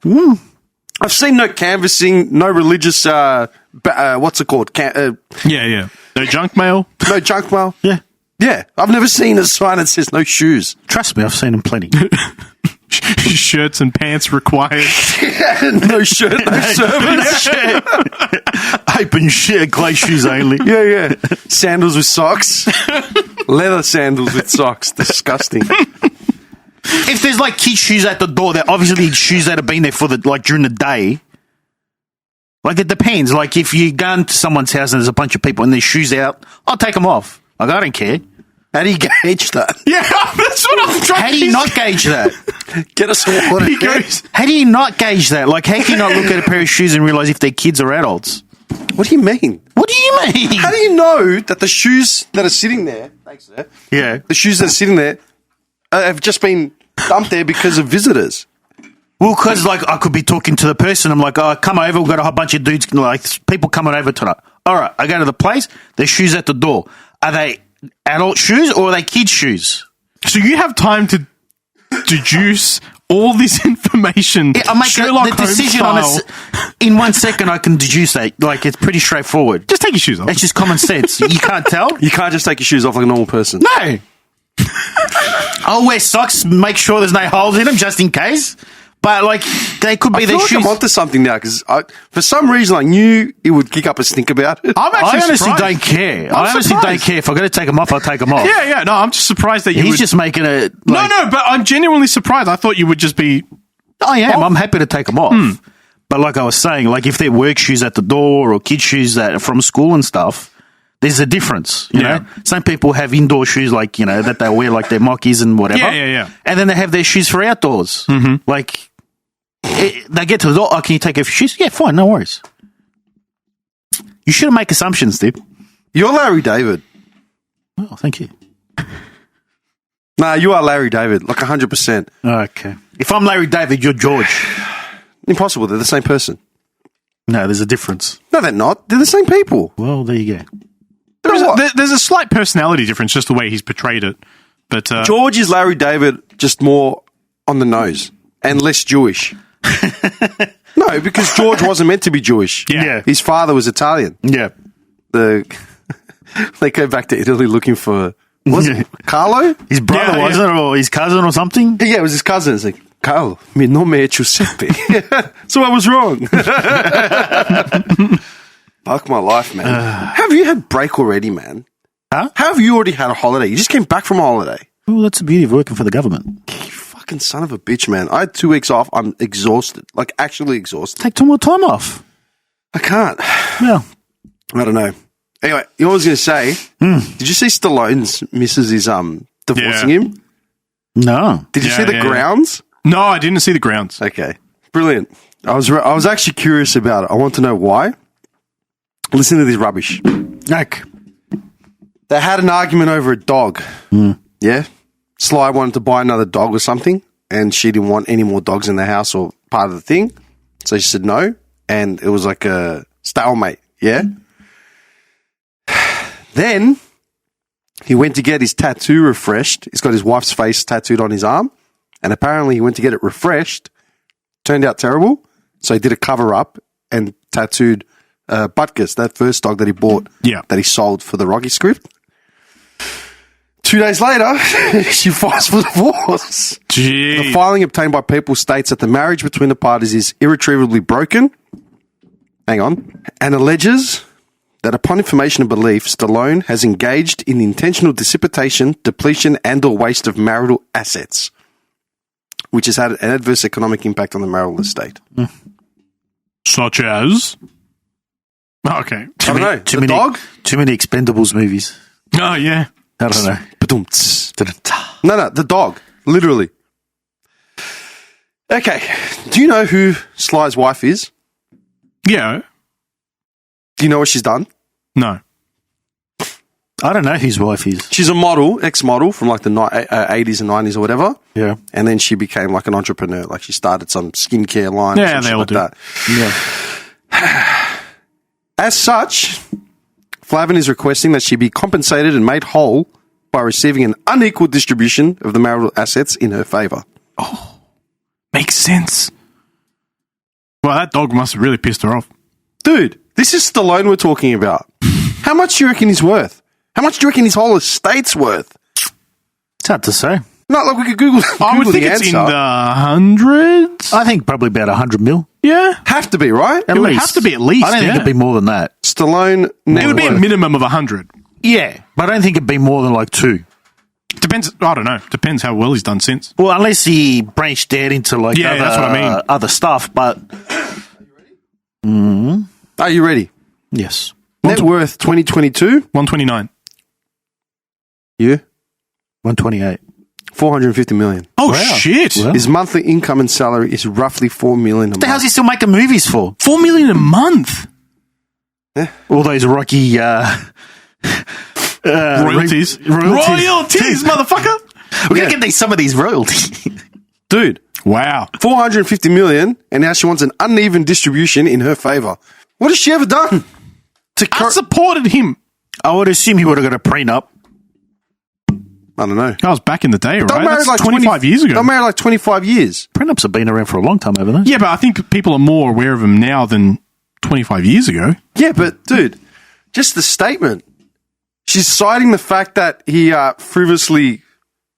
I've seen no canvassing, no religious. What's it called? Yeah. No junk mail. No junk mail. Yeah. Yeah, I've never seen a sign that says no shoes. Trust me, I've seen them plenty. Shirts and pants required. No shirt, no service. Open shit, clay shoes only. Yeah. Sandals with socks. Leather sandals with socks. Disgusting. If there's like kids' shoes at the door, they're obviously shoes that have been there for during the day. Like, it depends. Like, if you go into someone's house and there's a bunch of people and there's shoes out, I'll take them off. Like, I don't care. How do you gauge that? Yeah, that's what I'm trying. How do you not gauge that? Get us some water. He goes, How do you not gauge that? Like, how can you not look at a pair of shoes and realise if they're kids or adults? What do you mean? What do you mean? How do you know that the shoes that are sitting there, thanks, sir, Yeah. the shoes that are sitting there have just been dumped there because of visitors? Well, because, like, I could be talking to the person. I'm like, oh, come over. We've got a whole bunch of dudes, like, people coming over tonight. All right, I go to the place. There's shoes at the door. Are they adult shoes or are they kids' shoes? so you have time to deduce all this information. Yeah, I make Sherlock the decision Holmes on style. in 1 second. I can deduce that. Like, it's pretty straightforward. Just take your shoes off. It's just common sense. You can't tell? You can't just take your shoes off like a normal person. No. I'll wear socks, make sure there's no holes in them just in case. But, like, they could be I their feel like shoes. I'm onto something now because for some reason I knew it would kick up a stink about it. I'm I actually honestly surprised. don't care. I'm I honestly don't surprised. care. If I've got to take them off, I'll take them off. Yeah. No, I'm just surprised that you He's would. just making it. no, Like, but I'm genuinely surprised. I thought you would just be. I am. I'm happy to take them off. But like I was saying, like if they're work shoes at the door or kids' shoes that are from school and stuff, there's a difference. You know, some people have indoor shoes, like that they wear, like their mockies and whatever. Yeah. And then they have their shoes for outdoors. Like they get to the door. Oh, can you take off your shoes? Yeah, fine, no worries. You shouldn't make assumptions, dude. You're Larry David. Oh, thank you. Nah, you are Larry David, like 100%. Okay. If I'm Larry David, you're George. Impossible. They're the same person. No, there's a difference. No, they're not. They're the same people. Well, there you go. There's a slight personality difference, just the way he's portrayed it. But George is Larry David, just more on the nose and less Jewish. No, because George wasn't meant to be Jewish. Yeah. His father was Italian. Yeah. They go back to Italy looking for, was it Carlo? His brother, Yeah, wasn't it? Or his cousin or something? Yeah, it was his cousin. It's like, Carlo, mi nome è Giuseppe. So I was wrong. Fuck my life, man. Have you had break already, man? Huh? How have you already had a holiday? You just came back from a holiday. Well, that's the beauty of working for the government. You fucking son of a bitch, man. I had 2 weeks off. I'm exhausted. Like, actually exhausted. Take some more time off. I can't. Yeah. I don't know. Anyway, you know what I was going to say? Did you see Stallone's missus is divorcing him? No. Did you see the yeah. grounds? No, I didn't see the grounds. Okay. Brilliant. I was actually curious about it. I want to know why. Listen to this rubbish. Like, They had an argument over a dog. Yeah. Sly wanted to buy another dog or something, and she didn't want any more dogs in the house or part of the thing. So she said no, and it was like a stalemate. Yeah. Then he went to get his tattoo refreshed. He's got his wife's face tattooed on his arm, and apparently he went to get it refreshed. Turned out terrible, so he did a cover up and tattooed Butkus, that first dog that he bought, that he sold for the Rocky script. 2 days later, she files for divorce. Gee. The filing obtained by People states that the marriage between the parties is irretrievably broken. Hang on. And alleges that upon information and belief, Stallone has engaged in the intentional dissipation, depletion, and or waste of marital assets, which has had an adverse economic impact on the marital estate. Such as? Okay. I don't know. Too The many, dog? Too many Expendables movies. Oh, yeah. I don't know. Ba-dum-ts. No, the dog. Literally. Okay. Do you know who Sly's wife is? Yeah. Do you know what she's done? No. I don't know whose wife is. She's a model, ex-model from like the 80s and 90s or whatever. Yeah. And then she became like an entrepreneur. Like she started some skincare line. Yeah, or some they shit all like do. that. Yeah. As such, Flavin is requesting that she be compensated and made whole by receiving an unequal distribution of the marital assets in her favour. Makes sense. Well, that dog must have really pissed her off. Dude, this is Stallone we're talking about. How much do you reckon he's worth? How much do you reckon his whole estate's worth? It's hard to say. Not like we could Google, I would Google think the it's answer. in the hundreds. I think probably about 100 mil. Yeah. Have to be, right? At It would least. have to be at least, I don't think yeah. it'd be more than that. Stallone net It would be a worth. minimum of 100. Yeah. But I don't think it'd be more than like 2. Depends. I don't know. Depends how well he's done since. Well, unless he branched out into like Yeah, that's what I mean. other stuff. But Are you ready? yes. Net worth 2022. 129. You? 128. 450 million. Oh, Wow. shit. Wow. His monthly income and salary is roughly 4 million a What the hell's month. he still making movies for? $4 million a month. All those Rocky Royalties. Royalties, motherfucker. We're going to get some of these royalties. Dude, Wow. 450 million, and now she wants an uneven distribution in her favour. What has she ever done? I supported him. I would assume he would have got a prenup. I don't know. That was back in the day, They right? were married That's like 25 years ago. They were married like 25 years. Prenups have been around for a long time, haven't they? Yeah, but I think people are more aware of him now than 25 years ago. Yeah, but dude, just the statement. She's citing the fact that he frivolously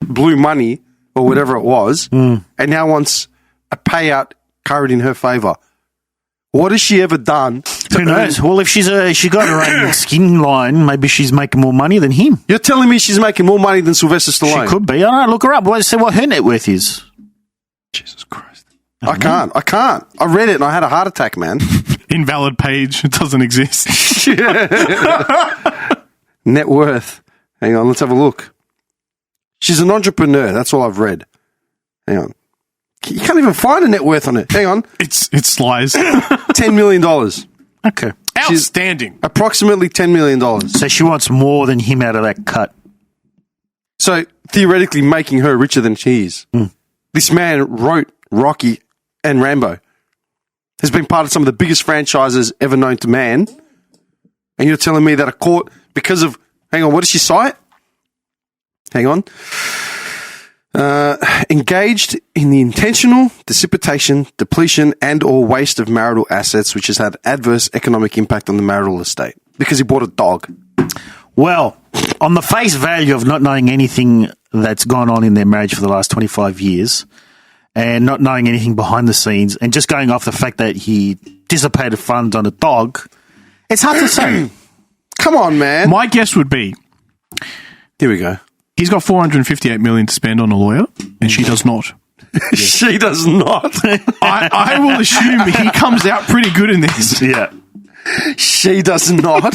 blew money or whatever it was, and now wants a payout carried in her favour. What has she ever done? Who knows? Well, if she got her own skin line, maybe she's making more money than him. You're telling me she's making more money than Sylvester Stallone? She could be. I don't know. Look her up. Let's see what her net worth is. Jesus Christ. I can't. I read it and I had a heart attack, man. Invalid page. It doesn't exist. Net worth. Hang on, let's have a look. She's an entrepreneur. That's all I've read. Hang on. You can't even find a net worth on it. Hang on. It's Sly's. $10 million. Okay. Outstanding. Approximately $10 million. So she wants more than him out of that cut. So theoretically making her richer than she is. This man wrote Rocky and Rambo. Has been part of some of the biggest franchises ever known to man. And you're telling me that a court, because of, hang on, what did she cite? Hang on. Engaged in the intentional dissipation, depletion, and or waste of marital assets, which has had adverse economic impact on the marital estate because he bought a dog. Well, on the face value of not knowing anything that's gone on in their marriage for the last 25 years and not knowing anything behind the scenes and just going off the fact that he dissipated funds on a dog, it's hard to say. Come on, man. My guess would be Here we go. he's got $458 million to spend on a lawyer, and she does not. She does not. I will assume he comes out pretty good in this. Yeah. She does not.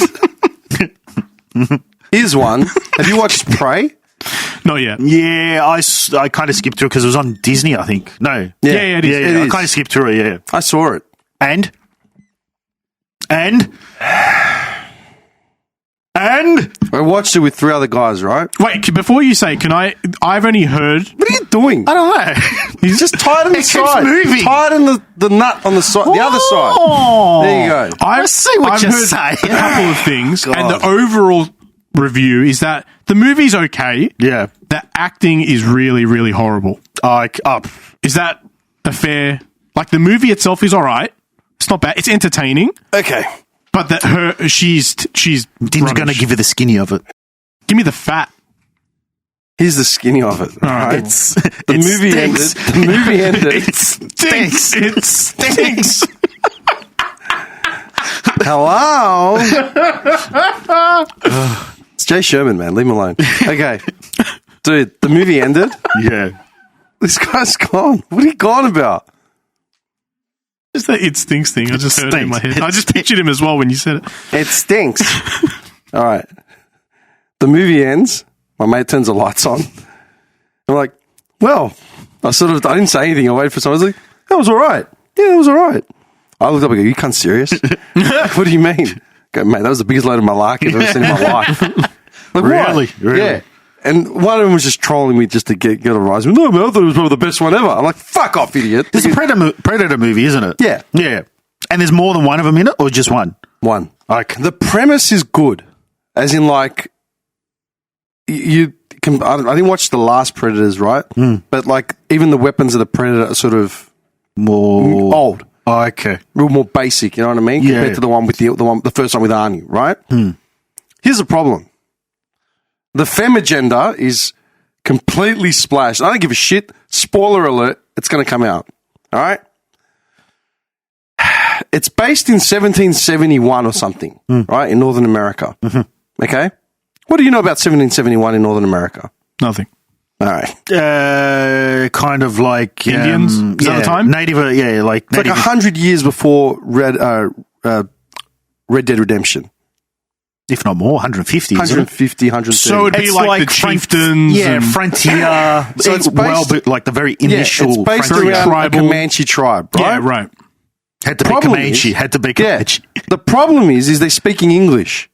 Here's one. Have you watched Prey? Not yet. Yeah, I kind of skipped through it because it was on Disney, I think. No. Yeah, it is. Yeah, It I is. kind of skipped through it, yeah. I saw it. And? I watched it with 3 other guys, right? Wait, before you say, I've only heard... What are you doing? I don't know. He's just tied on the It keeps side. moving. Tied in the nut on the side, the other side. Oh. There you go. I see what you're heard saying. a couple of things, God. and the overall review is that the movie's okay. Yeah. The acting is really, really horrible. Is that a fair... Like, the movie itself is all right. It's not bad. It's entertaining. Okay. But that she's Din's rubbish. going to give you the skinny of it. Give me the fat. Here's the skinny of it. Right? The movie ended. The movie ended. It stinks. It stinks. Hello. It's Jay Sherman, man. Leave him alone. Okay. Dude, the movie ended. Yeah. This guy's gone. What are you gone about? Just that it stinks thing. I just heard it in my head. I just pictured him as well when you said it. It stinks. All right. The movie ends. My mate turns the lights on. I'm like, well, I didn't say anything. I waited for someone. I was like, that was all right. Yeah, that was all right. I looked up and go, you can't serious? What do you mean? I go, mate, that was the biggest load of my life I've ever seen in my life. Like, Really? what? Really? Yeah. And one of them was just trolling me just to get a rise. No, man, I thought it was probably the best one ever. I'm like, fuck off, idiot. It's a Predator movie, isn't it? Yeah. Yeah. And there's more than one of them in it, or just one? One. Okay. The premise is good. As in, like, you can... I didn't watch the last Predators, right? But, like, even the weapons of the Predator are sort of More old. Oh, okay. Real more basic, you know what I mean? Yeah. Compared to the one with the first one with Arnie, right? Here's the problem. The fem agenda is completely splashed. I don't give a shit. Spoiler alert, it's going to come out. All right? It's based in 1771 or something, right? In Northern America. Okay? What do you know about 1771 in Northern America? Nothing. All right. Kind of like Indians? Is that the time? Native, like It's like native. 100 years before Red Dead Redemption. If not more, 150. 150, 130. So it'd be It's like the chieftains. Yeah, and- frontier. So it's based- like the very initial it's based frontier. around tribal- a Comanche tribe, right? Yeah, right. Had to be Problem Comanche. is- Had to be Yeah. Comanche. The problem is they're speaking English.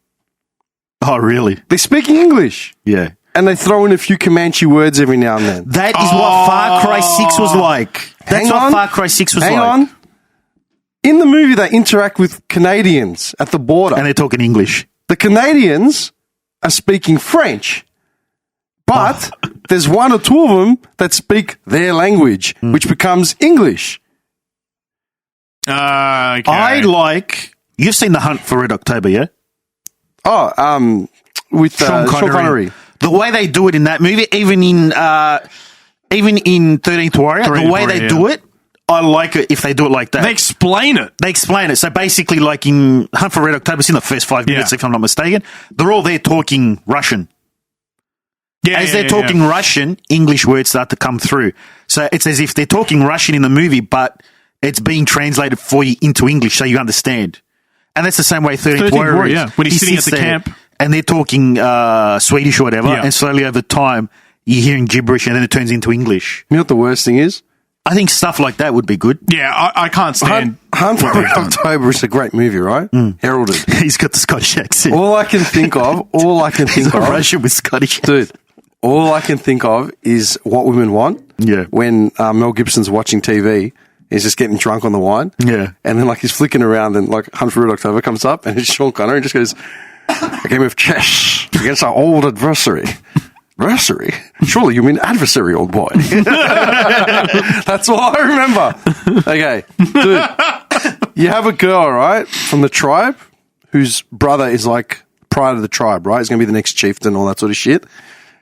Oh, really? They're speaking English. Yeah. And they throw in a few Comanche words every now and then. That is what Far Cry 6 was like. That's Hang what on. Far Cry 6 was Hang like. on. In the movie, they interact with Canadians at the border. And they're talking English. The Canadians are speaking French. But there's one or two of them that speak their language, which becomes English. Okay. I like... You've seen The Hunt for Red October, yeah? Oh, with Sean Connery. The way they do it in that movie, even in 13th Warrior, the 13th way they Warrior, do it, I like it if they do it like that. They explain it. They explain it. So basically, like in Hunt for Red October, it's in the first 5 minutes, Yeah. if I'm not mistaken, they're all there talking Russian. Yeah, As they're talking Russian, English words start to come through. So it's as if they're talking Russian in the movie, but it's being translated for you into English so you understand. And that's the same way 13th Warrior is. yeah. When he's sitting at sits the there camp. and they're talking Swedish or whatever, Yeah. and slowly over time, you're hearing gibberish and then it turns into English. You know what the worst thing is? I think stuff like that would be good. Yeah, I can't stand. Hunt for Red October is a great movie, right? Heralded. He's got the Scottish accent. All I can think of, He's a Russian with Scottish accent. dude, all I can think of is What Women Want. Yeah. When Mel Gibson's watching TV, he's just getting drunk on the wine. Yeah. And then, like, he's flicking around and, like, Hunt for Red October comes up and it's Sean Connery and just goes, a game of chess against our old adversary. Adversary? Surely you mean adversary, old boy. That's all I remember. Okay, dude, you have a girl, right, from the tribe whose brother is like pride of the tribe, right? He's going to be the next chieftain, all that sort of shit.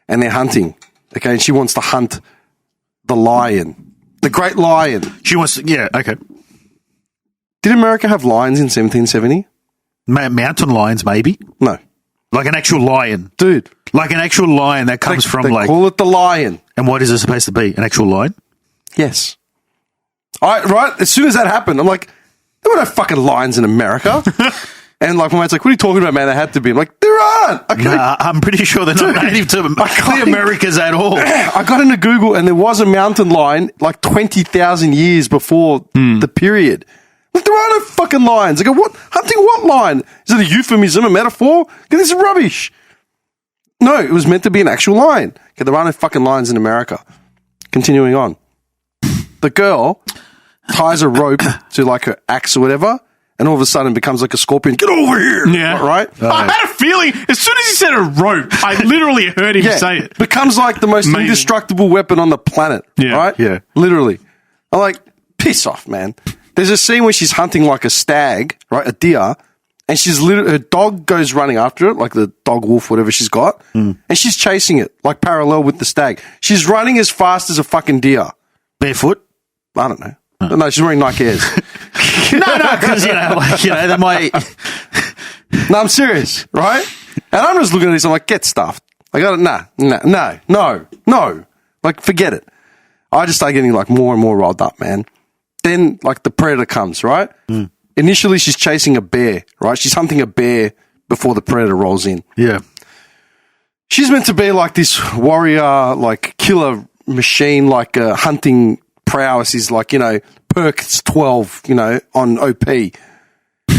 And they're hunting. Okay, and she wants to hunt the lion, the great lion. She wants to, yeah, okay. Did America have lions in 1770? Mountain lions, maybe? No. Like an actual lion. Dude. Like an actual lion that comes from they like... call it the lion. And what is it supposed to be? An actual lion? Yes. Right? As soon as that happened, I'm like, there were no fucking lions in America. And like my mate's like, what are you talking about, man? There had to be. I'm like, there aren't. Okay. Nah, I'm pretty sure they're not native to the Americas at all. I got into Google and there was a mountain lion like 20,000 years before the period. Like, there are no fucking lions. I go, what? Hunting what lion? Is it a euphemism, a metaphor? This is rubbish. No, it was meant to be an actual lion. Okay, there are no fucking lions in America. Continuing on. The girl ties a rope to like her axe or whatever, and all of a sudden becomes like a scorpion. Get over here! Yeah. Right? I had a feeling, as soon as he said a rope, I literally heard him say it. Becomes like the most Amazing. indestructible weapon on the planet. Yeah. Right? Yeah. Literally. I'm like, piss off, man. There's a scene where she's hunting like a stag, right? A deer. And her dog goes running after it, like the dog wolf, whatever she's got. And she's chasing it, like parallel with the stag. She's running as fast as a fucking deer. Barefoot? I don't know. No, she's wearing Nike Airs. No, because, they might... No, I'm serious, right? And I'm just looking at this, I'm like, get stuffed. I got it. No. Like, forget it. I just start getting like more and more riled up, man. Then, like, the predator comes, right? Initially, she's chasing a bear, right? She's hunting a bear before the predator rolls in. Yeah. She's meant to be like this warrior, like, killer machine, like, hunting prowess is like, Perks 12, on OP.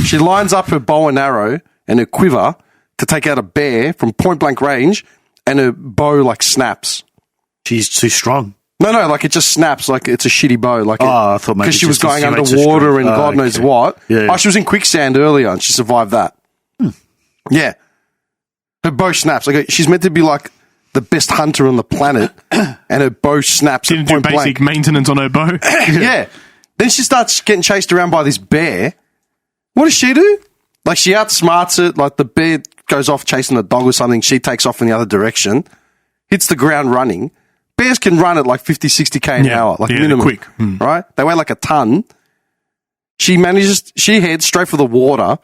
She lines up her bow and arrow and her quiver to take out a bear from point blank range, and her bow, like, snaps. She's too strong. No, like it just snaps like it's a shitty bow. Like I thought maybe because she was just going insinuates underwater a and God knows what. Yeah. Oh, she was in quicksand earlier and she survived that. Yeah, her bow snaps. Like she's meant to be like the best hunter on the planet, and her bow snaps. She didn't do basic maintenance on her bow. Yeah. Then she starts getting chased around by this bear. What does she do? Like she outsmarts it. Like the bear goes off chasing the dog or something. She takes off in the other direction, hits the ground running. Bears can run at like 50, 60k an hour, like minimum. Quick. Right? They weigh like a ton. She heads straight for the water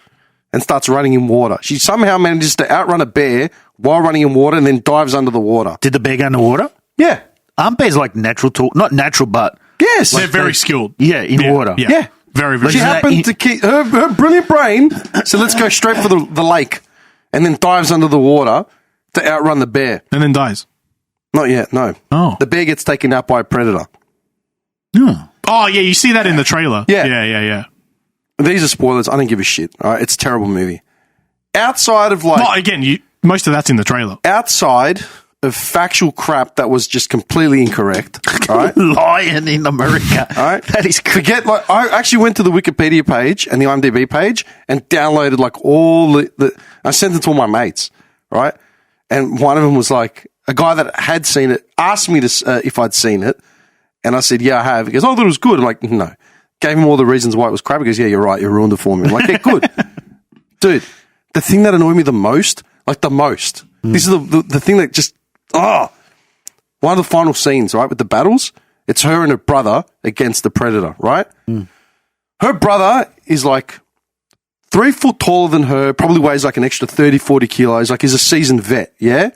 and starts running in water. She somehow manages to outrun a bear while running in water and then dives under the water. Did the bear go underwater? Yeah. Aren't bears like natural not natural, but... Yes. They're very skilled. Yeah, in water. Yeah. Very, very She skilled. happened to keep her brilliant brain, so let's go straight for the lake and then dives under the water to outrun the bear. And then dies. Not yet, no. Oh. The bear gets taken out by a predator. Oh, yeah, you see that in the trailer. Yeah. Yeah. These are spoilers. I don't give a shit. All right, it's a terrible movie. Outside of like... Well, again, most of that's in the trailer. Outside of factual crap that was just completely incorrect. All right? Lion in America. All right? That is Forget, like, I actually went to the Wikipedia page and the IMDb page and downloaded like all the I sent it to all my mates, right? And one of them was like, a guy that had seen it asked me to if I'd seen it, and I said, yeah, I have. He goes, oh, I thought it was good. I'm like, no. Gave him all the reasons why it was crap. He goes, yeah, you're right. You ruined it for me. I'm like, yeah, good. Dude, the thing that annoyed me the most, this is the thing that just, one of the final scenes, right, with the battles, it's her and her brother against the predator, right? Her brother is like 3 foot taller than her, probably weighs like an extra 30, 40 kilos, like he's a seasoned vet, yeah?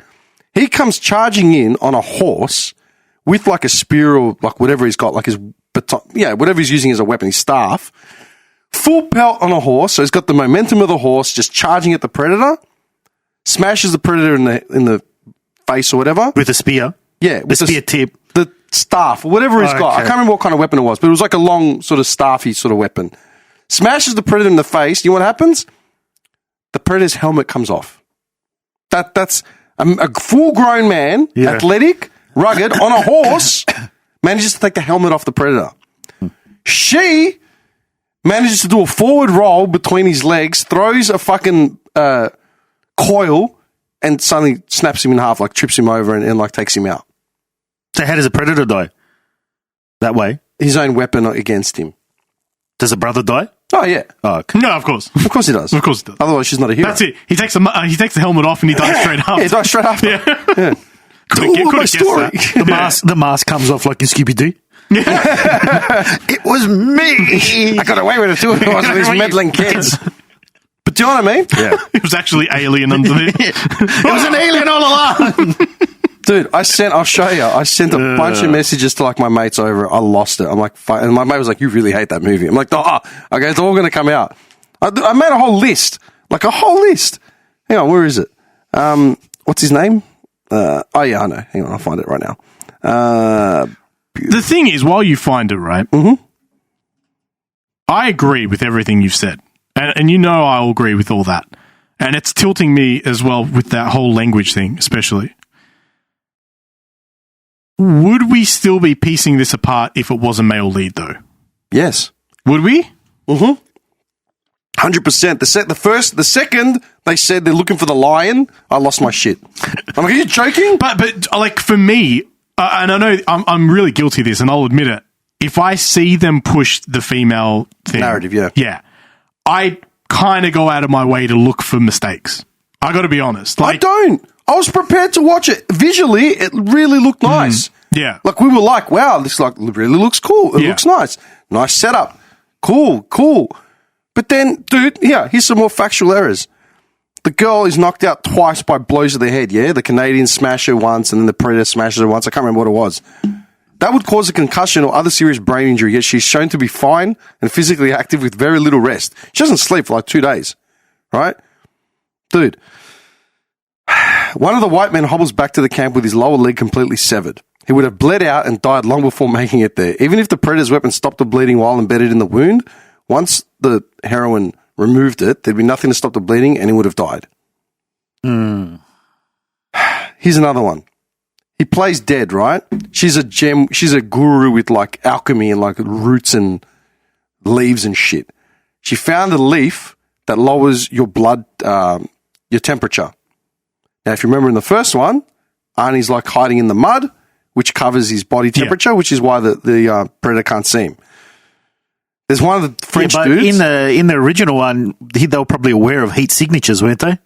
He comes charging in on a horse with like a spear or like whatever he's got, like his baton, whatever he's using as a weapon, his staff. Full pelt on a horse, so he's got the momentum of the horse, just charging at the predator. Smashes the predator in the face or whatever. with a spear. Yeah, The with spear tip. the staff, or whatever he's got. I Okay. can't remember what kind of weapon it was, but it was like a long sort of staffy sort of weapon. Smashes the predator in the face. You know what happens? The predator's helmet comes off. That's a full-grown man, Yeah. athletic, rugged, on a horse, manages to take the helmet off the predator. She manages to do a forward roll between his legs, throws a fucking coil and suddenly snaps him in half, like trips him over and like takes him out. So how does a predator die? That way? His own weapon against him. Does a brother die? Oh, yeah. Oh, okay. No, of course. Of course he does. Of course he does. Otherwise, she's not a hero. That's it. He takes the helmet off and he dies straight up. Yeah, he dies straight after. Yeah. Could've Cool, my guessed story. that. The mask comes off like in Scooby-Doo. It was me. I got away with it too. It wasn't these meddling kids. But do you know what I mean? Yeah. It was actually alien underneath. It was an alien all along. Dude, I'll show you. I sent a bunch of messages to like my mates over it. I lost it. I'm like, and my mate was like, you really hate that movie. I'm like, okay, it's all going to come out. I made a whole list. Like a whole list. Hang on, where is it? What's his name? Yeah, I know. Hang on, I'll find it right now. The thing is, while you find it, right, I agree with everything you've said. And you know I'll agree with all that. And it's tilting me as well with that whole language thing, especially. Would we still be piecing this apart if it was a male lead, though? Yes. Would we? 100%. The second they said they're looking for the lion, I lost my shit. I'm like, are you joking? But like for me, and I know I'm really guilty of this, and I'll admit it. If I see them push the female thing, Narrative, yeah. I kind of go out of my way to look for mistakes. I got to be honest. I don't. I was prepared to watch it. Visually, it really looked nice. Yeah. Like, we were like, wow, this like really looks cool. It looks nice. Nice setup. Cool. But then, dude, here's some more factual errors. The girl is knocked out twice by blows to the head, yeah? The Canadian smashed her once, and then the Predator smashed her once. I can't remember what it was. That would cause a concussion or other serious brain injury, yet she's shown to be fine and physically active with very little rest. She doesn't sleep for like 2 days, right? Dude, one of the white men hobbles back to the camp with his lower leg completely severed. He would have bled out and died long before making it there. Even if the Predator's weapon stopped the bleeding while embedded in the wound, once the heroin removed it, there'd be nothing to stop the bleeding and he would have died. Here's another one. He plays dead, right? She's a guru with like alchemy and like roots and leaves and shit. She found a leaf that lowers your blood, your temperature. Now, if you remember in the first one, Arnie's like hiding in the mud, which covers his body temperature, which is why the Predator can't see him. There's one of the French dudes. In the original one, they were probably aware of heat signatures, weren't they?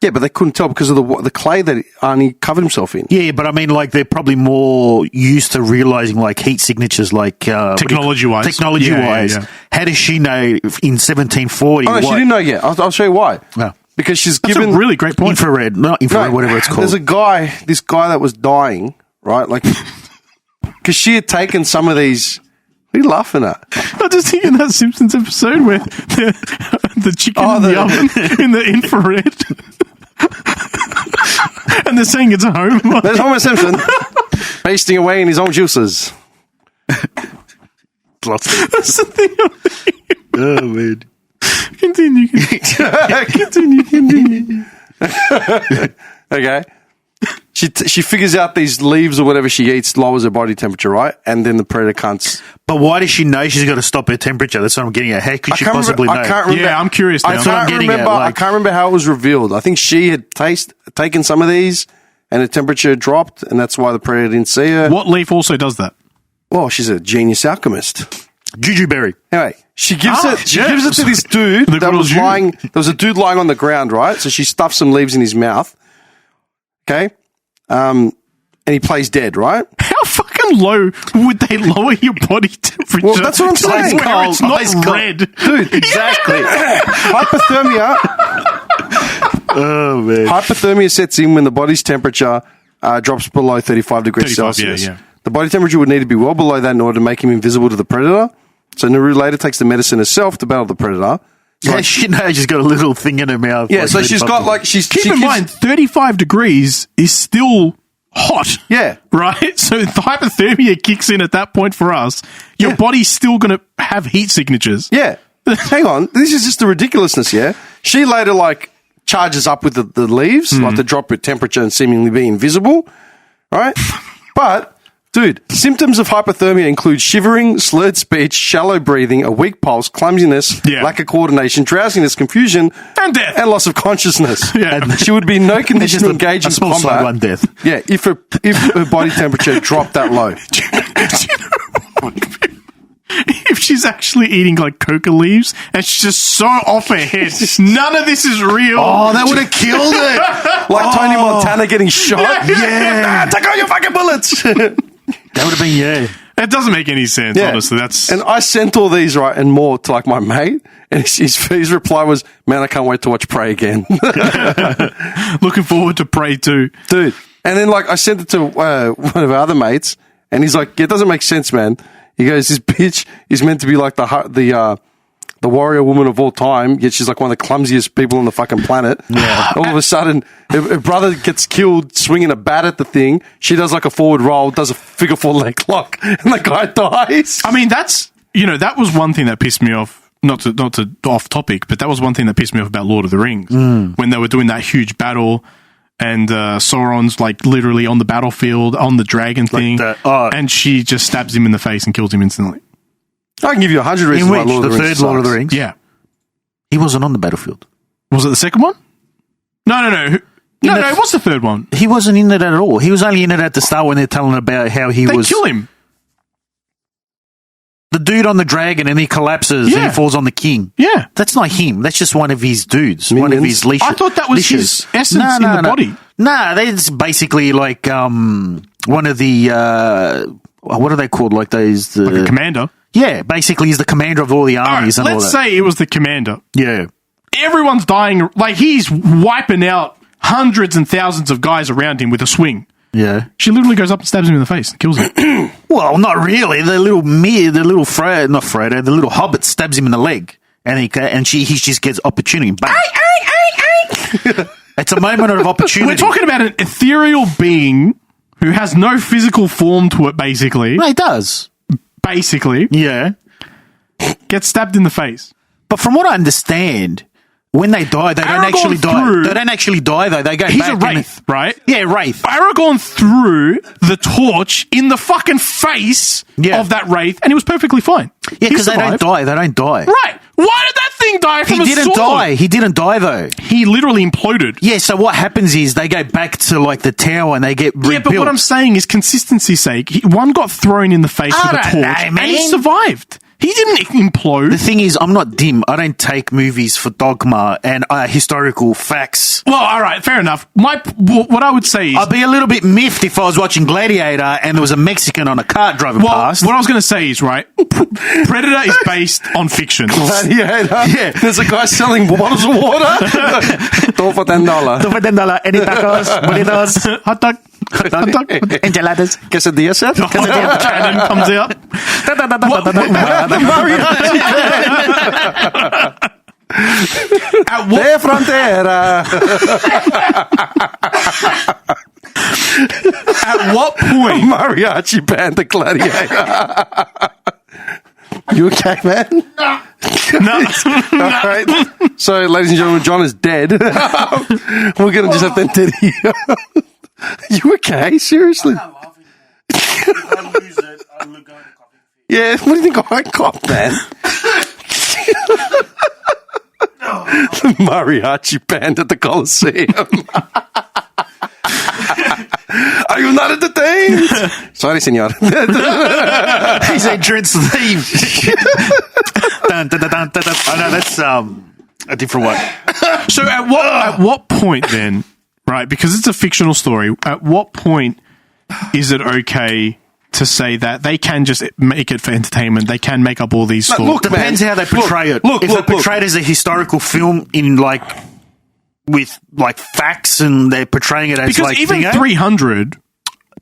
Yeah, but they couldn't tell because of the clay that Arnie covered himself in. Yeah, but I mean, like, they're probably more used to realizing, like, heat signatures, like... Technology-wise. Technology-wise. Yeah. How does she know in 1740... Oh, no, she didn't know yet. I'll show you why. No. Because she's That's given... a really great point. Infrared, whatever it's called. There's this guy that was dying, right? Like, because she had taken some of these... What are you laughing at? I just think in that Simpsons episode where the chicken in the oven in the infrared. And they're saying it's a home. There's Homer Simpson pasting away in his own juices. That's the thing. Oh, man. Continue. Okay. She figures out these leaves or whatever she eats lowers her body temperature, right? And then the Predator can't... But why does she know she's got to stop her temperature? That's what I'm getting at. How could she possibly know? I can't remember. Yeah, I'm curious now. I can't remember how it was revealed. I think she had taken some of these and her temperature dropped, and that's why the Predator didn't see her. What leaf also does that? Well, she's a genius alchemist. Jujuberry. Anyway, she gives it to this dude that was lying. There was a dude lying on the ground, right? So she stuffed some leaves in his mouth. Okay. And he plays dead, right? How fucking low would they lower your body temperature? Well, that's what I'm saying. Where it's not red. Dude, exactly. Hypothermia. Oh, man. Hypothermia sets in when the body's temperature drops below 35 degrees Celsius. Yeah. The body temperature would need to be well below that in order to make him invisible to the Predator. So Naru later takes the medicine herself to battle the Predator. Yeah, she knows she's got a little thing in her mouth. Yeah, so she's got like... Keep in mind, 35 degrees is still hot. Yeah. Right? So the hypothermia kicks in at that point for us. Your body's still going to have heat signatures. Yeah. Hang on. This is just the ridiculousness, yeah? She later, like, charges up with the leaves, like to drop her temperature and seemingly be invisible, right? But Dude, symptoms of hypothermia include shivering, slurred speech, shallow breathing, a weak pulse, clumsiness, lack of coordination, drowsiness, confusion, and death, and loss of consciousness. Yeah. And she would be in no condition to engage in combat. One death. Yeah, if her body temperature dropped that low. If she's actually eating like coca leaves and she's just so off her head, none of this is real. Oh, that would have killed it. Like Tony Montana getting shot. Yeah. Take all your fucking bullets. That would have been, It doesn't make any sense, honestly. And I sent all these, right, and more to like my mate, and his reply was, man, I can't wait to watch Prey again. Looking forward to Prey 2. Dude. And then like I sent it to one of our other mates, and he's like, yeah, it doesn't make sense, man. He goes, this bitch is meant to be like the warrior woman of all time, yet she's like one of the clumsiest people on the fucking planet. Yeah. All of a sudden, her brother gets killed swinging a bat at the thing. She does like a forward roll, does a figure 4 leg lock, and the guy dies. I mean, that was one thing that pissed me off. Not to off topic, but that was one thing that pissed me off about Lord of the Rings when they were doing that huge battle. And Sauron's like literally on the battlefield on the dragon thing, and she just stabs him in the face and kills him instantly. I can give you 100 reasons why Lord of the Rings. Third Lord of the Rings? Yeah. He wasn't on the battlefield. Was it the second one? No. No, it was the third one. He wasn't in it at all. He was only in it at the start when they're telling about how they kill him. The dude on the dragon and he collapses and he falls on the king. Yeah. That's not him. That's just one of his dudes. Minions? One of his leashes. I thought that was his essence in the body. Nah, that's basically like one of the what are they called? Like those Like a commander. Yeah, basically he's the commander of all the armies and all that. Let's say it was the commander. Yeah. Everyone's dying. Like he's wiping out hundreds and thousands of guys around him with a swing. Yeah. She literally goes up and stabs him in the face and kills him. Well, not really. The little hobbit stabs him in the leg, and he just gets opportunity. Bang. It's a moment of opportunity. We're talking about an ethereal being who has no physical form to it, basically. No, he does. Basically. Yeah. Gets stabbed in the face. But from what I understand, when they die, they don't actually die. They don't actually die, though. They go He's back. a wraith, right? Yeah, wraith. Aragorn threw the torch in the fucking face of that wraith, and he was perfectly fine. Yeah, because they don't die. They don't die. Right. Why did that thing die from a sword? He didn't die. He didn't die, though. He literally imploded. Yeah, so what happens is they go back to, like, the tower and they get rebuilt. Yeah, but what I'm saying is consistency's sake. One got thrown in the face with a torch, and he survived. He didn't implode. The thing is, I'm not dim. I don't take movies for dogma and historical facts. Well, all right, fair enough. What I would say is... I'd be a little bit miffed if I was watching Gladiator and there was a Mexican on a cart driving past. What I was going to say is, right, Predator is based on fiction. Gladiator? Yeah. There's a guy selling bottles of water. $2 for $10. $2 for $10. Any tacos? Burritos? Hot dog. Enchiladas. Quesadilla set? Cannon comes out. De frontera. At what point? Mariachi band, the Gladiator. You okay, man? No. All right. So, ladies and gentlemen, John is dead. We're going to just have to end it here. You okay? Seriously? If I lose it, I'm going to copy. Yeah, what do you think I got, man? The mariachi band at the Coliseum. Are you not entertained? Sorry, senor. His entrance theme. Dun, dun, dun, dun, dun, dun. Oh, no, that's a different one. So at what point then, right, because it's a fictional story, at what point is it okay to say that they can just make it for entertainment? They can make up all these stories. Look, depends how they portray it. If it's portrayed as a historical film in with facts and they're portraying it as because even 300,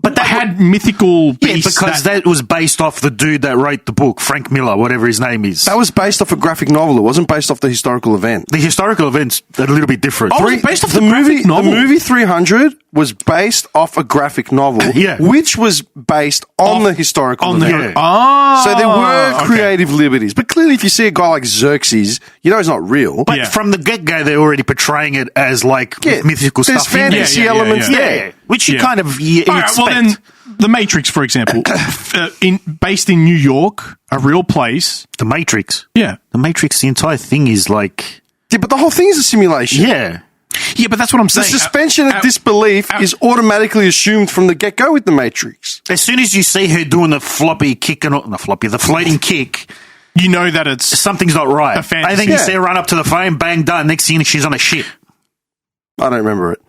but they had mythical beasts. Yeah, because that was based off the dude that wrote the book, Frank Miller, whatever his name is. That was based off a graphic novel. It wasn't based off the historical event. The historical event's a little bit different. Oh, it's based off the graphic novel? The movie 300 was based off a graphic novel, which was based on the historical event. So there were creative liberties. But clearly, if you see a guy like Xerxes, you know he's not real. But from the get-go, they're already portraying it as mythical there's stuff. There's fantasy elements there. which you kind of you All right, expect. well, then, The Matrix, for example, based in New York, a real place. The Matrix. Yeah. The Matrix, the entire thing is like... Yeah, but the whole thing is a simulation. Yeah. Yeah, but that's what I'm The saying. suspension of disbelief is automatically assumed from the get-go with the Matrix. As soon as you see her doing the floppy kick, the floating kick, You know that it's... something's not right. A fantasy. I think you Yeah. see her run up to the phone, bang, done. Next thing she's on a ship. I don't remember it.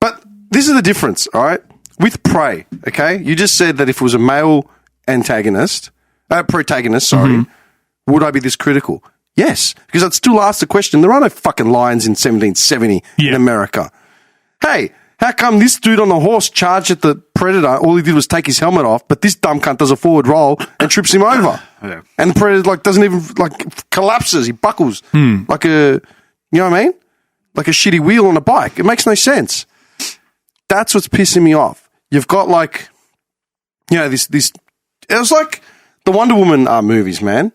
But this is the difference, all right? With Prey, okay? You just said that if it was a male protagonist, would I be this critical? Yes, because I'd still ask the question. There are no fucking lions in 1770 in America. Hey, how come this dude on the horse charged at the predator? All he did was take his helmet off, but this dumb cunt does a forward roll and trips him over. Yeah. And the predator doesn't even collapses. He buckles like a, you know what I mean? Like a shitty wheel on a bike. It makes no sense. That's what's pissing me off. You've got this. It was like the Wonder Woman movies, man.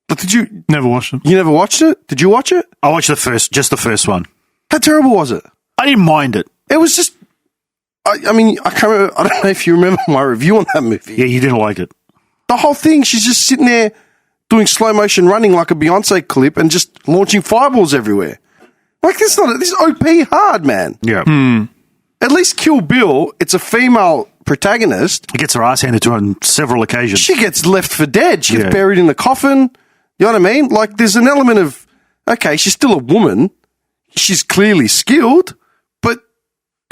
But did you Never watched them. You never watched it? Did you watch it? I watched just the first one. How terrible was it? I didn't mind it. It was just. I mean, I can't remember. I don't know if you remember my review on that movie. Yeah, you didn't like it. The whole thing, she's just sitting there doing slow motion running like a Beyonce clip and just launching fireballs everywhere. Like this is OP hard, man. Yeah. At least Kill Bill, it's a female protagonist. It gets her ass handed to her on several occasions. She gets left for dead. She gets Yeah. buried in the coffin. You know what I mean? Like, there's an element of, okay, she's still a woman. She's clearly skilled, but,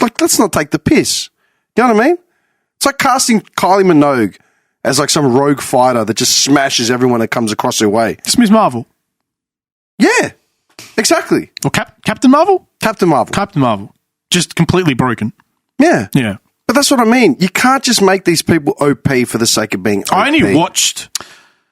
like, let's not take the piss. You know what I mean? It's like casting Kylie Minogue as, like, some rogue fighter that just smashes everyone that comes across her way. It's Ms. Marvel. Yeah, exactly. Or Captain Marvel? Captain Marvel. Captain Marvel. Just completely broken. Yeah. Yeah. But that's what I mean. You can't just make these people OP for the sake of being OP. I only watched...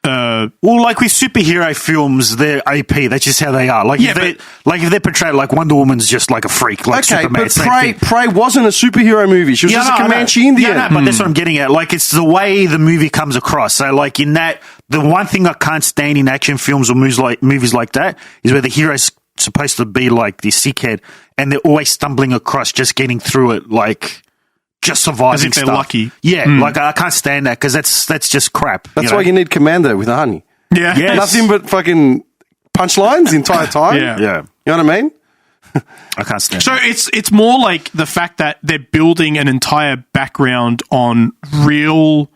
Well, like with superhero films, they're AP. That's just how they are. Like, Yeah, if they're portrayed like Wonder Woman's just like a freak, like Okay, Superman. but same thing. Prey wasn't a superhero movie. She was just a Comanche Indian. Yeah, no, but that's what I'm getting at. Like, it's the way the movie comes across. So, like, in that, the one thing I can't stand in action films or movies like that is where the hero's supposed to be like this sickhead and they're always stumbling across, just getting through it, like, just surviving As if they're stuff. lucky. Yeah, like, I can't stand that because that's just crap. That's why you need Commando with a honey. Yeah. Yes. Nothing but fucking punchlines the entire time. Yeah. Yeah, You know what I mean? I can't stand So that. it's more like the fact that they're building an entire background on real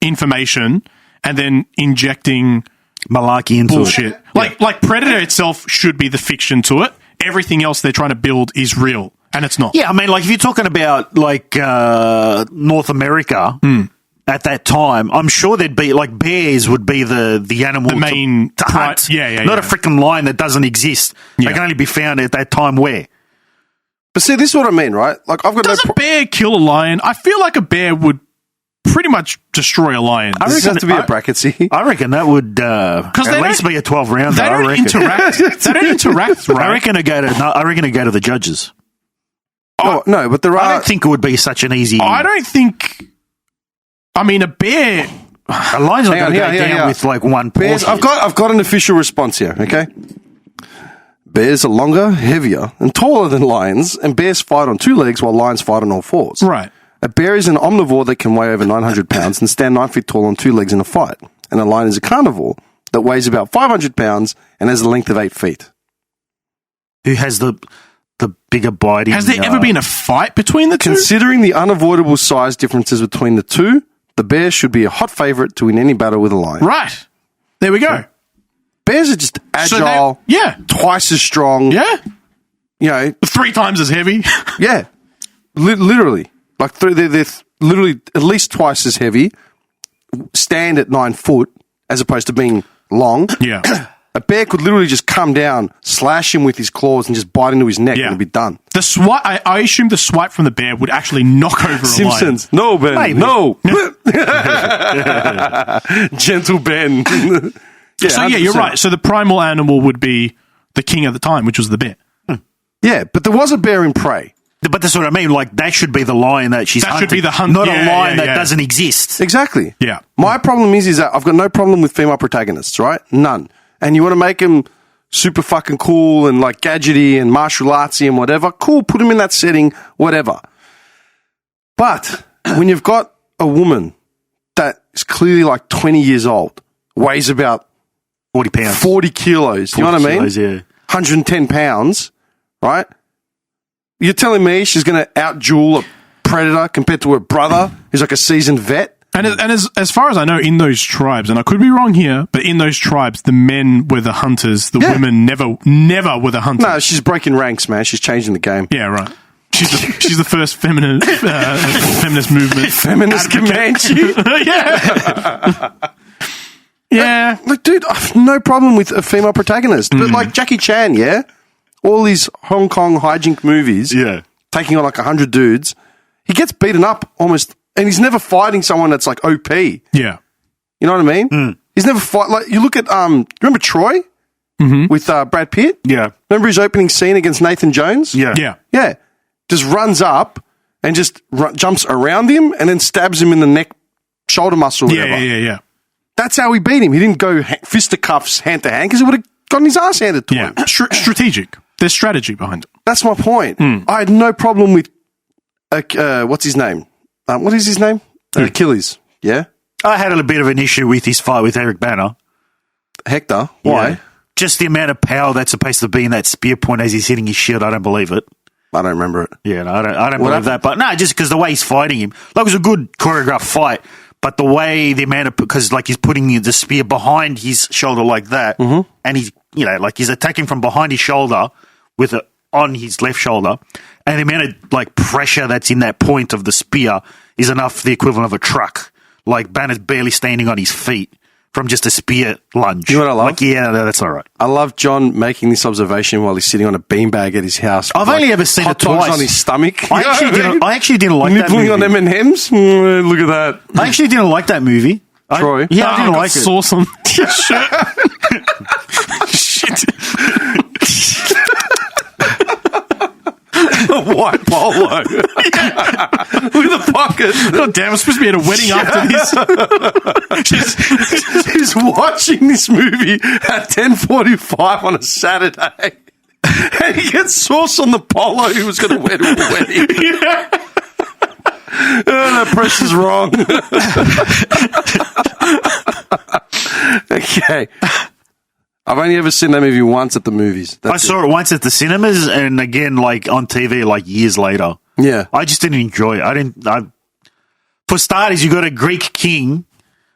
information and then injecting Malarkey into bullshit. it. Like Predator itself should be the fiction to it. Everything else they're trying to build is real, and it's not. Yeah, I mean, like, if you're talking about, like, North America at that time, I'm sure there'd be, like, bears would be the animal The main to hunt. Yeah, Not yeah. a freaking lion that doesn't exist. They Yeah. can only be found at that time where? But see, this is what I mean, right? Like, I've got Does a bear kill a lion? I feel like a bear would pretty much destroy a lion. Does this have to be a bracket, see? I reckon that would at they least don't- be a 12 round. They don't interact. They don't interact, right? I reckon it go to the judges. No, but there I are. don't think it would be such an easy. I don't think. I mean, a bear. A lion's not Hang on, going to go here, down here. with like one Bears, portion. I've got an official response here, okay? Bears are longer, heavier, and taller than lions, and bears fight on two legs while lions fight on all fours. Right. A bear is an omnivore that can weigh over 900 pounds and stand 9 feet tall on two legs in a fight. And a lion is a carnivore that weighs about 500 pounds and has a length of 8 feet. Who has the bigger biting? Has there ever been a fight between the two? Considering the unavoidable size differences between the two, the bear should be a hot favourite to win any battle with a lion. Right. There we go. Bears are just So agile, yeah. twice as strong. Yeah. You know, 3 times as heavy. yeah. Literally. Like, they're literally at least twice as heavy, stand at 9 foot, as opposed to being long. Yeah. A bear could literally just come down, slash him with his claws, and just bite into his neck, Yeah. and it'd be done. The swipe. I assume the swipe from the bear would actually knock over a Simpsons. No, Ben. Maybe. No. Gentle Ben. lion. So yeah, you're 100%. right. So the primal animal would be the king at the time, which was the bear. Yeah, but there was a bear in Prey. But that's what I mean. Like, that should be the lion that she's That hunting. should be the hunt- not yeah, a lion yeah, that yeah. doesn't exist. Exactly. Yeah. My problem is that I've got no problem with female protagonists, right? None. And you want to make them super fucking cool and like gadgety and martial artsy and whatever, cool, put them in that setting, whatever. But when you've got a woman that is clearly like 20 years old, weighs about 40 pounds. 40 kilos, you know what I mean? Kilos, yeah. 110 pounds, right? You're telling me she's going to out-duel a predator compared to her brother, who's like a seasoned vet? And as far as I know, in those tribes, and I could be wrong here, but in those tribes, the men were the hunters. The women never were the hunters. No, she's breaking ranks, man. She's changing the game. Yeah, right. She's the first feminist movement. Feminist Comanche. Yeah. Yeah. Like, dude, I have no problem with a female protagonist. But like Jackie Chan, yeah? All these Hong Kong hijink movies, taking on like 100 dudes, he gets beaten up almost, and he's never fighting someone that's like OP. Yeah. You know what I mean? He's never like, you look at, remember Troy? With Brad Pitt? Yeah. Remember his opening scene against Nathan Jones? Yeah. Yeah. Yeah. Just runs up and just jumps around him and then stabs him in the neck, shoulder muscle, whatever. Yeah. That's how he beat him. He didn't go fisticuffs hand to hand because he would have gotten his ass handed to him. Strategic. There's strategy behind it. That's my point. I had no problem with, what's his name? What is his name? Achilles. Yeah? I had a bit of an issue with his fight with Eric Banner. Hector. Why? Yeah. Just the amount of power that's supposed to be in that spear point as he's hitting his shield. I don't believe it. I don't remember it. Yeah, no, I don't believe that. But no, just because the way he's fighting him. Like, it was a good choreographed fight, but the way, the amount of, because like he's putting the spear behind his shoulder like that, and he's, you know, like he's attacking from behind his shoulder with it on his left shoulder, and the amount of like pressure that's in that point of the spear is enough, the equivalent of a truck. Like, Banner's barely standing on his feet from just a spear lunge. You know what I love? Like, yeah, no, that's all right. I love John making this observation while he's sitting on a beanbag at his house. I've only ever seen hot it twice. dogs on his stomach. I actually didn't like that movie. Nibbling on M&M's? Look at that. I actually didn't like that movie. Troy? I didn't like it. Sauce on shirt. Shit. A white polo. With a pocket. God damn, I'm supposed to be at a wedding after this. He's watching this movie at 10:45 on a Saturday. And he gets sauce on the polo he was going to wear to a wedding. Oh, that press is wrong. Okay. I've only ever seen that movie once at the movies. I saw it once at the cinemas and again, like, on TV, like, years later. Yeah. I just didn't enjoy it. For starters, you got a Greek king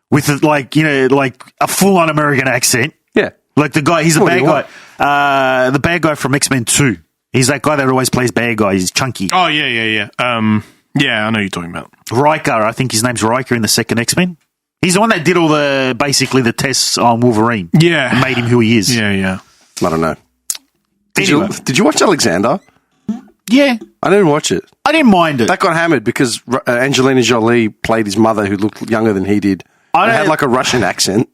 with, like, you know, like a full-on American accent. Yeah. Like the guy, he's the bad guy. The bad guy from X-Men 2. He's that guy that always plays bad guy. He's chunky. Oh, yeah. Yeah, I know who you're talking about. Riker, I think his name's Riker in the second X-Men. He's the one that did all basically the tests on Wolverine. Yeah. And made him who he is. Yeah. I don't know. Anyway. Did you watch Alexander? Yeah. I didn't watch it. I didn't mind it. That got hammered because Angelina Jolie played his mother who looked younger than he did. And had like a Russian accent.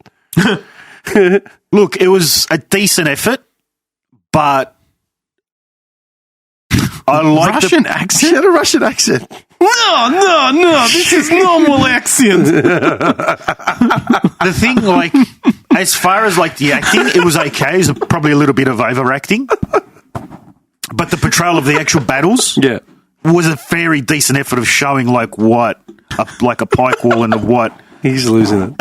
Look, it was a decent effort, but I like Russian accent? She had a Russian accent. No. This is normal accent. The thing, like, as far as like the acting, it was okay. It was probably a little bit of overacting, but the portrayal of the actual battles, was a very decent effort of showing like what a pike wall and what he's losing it.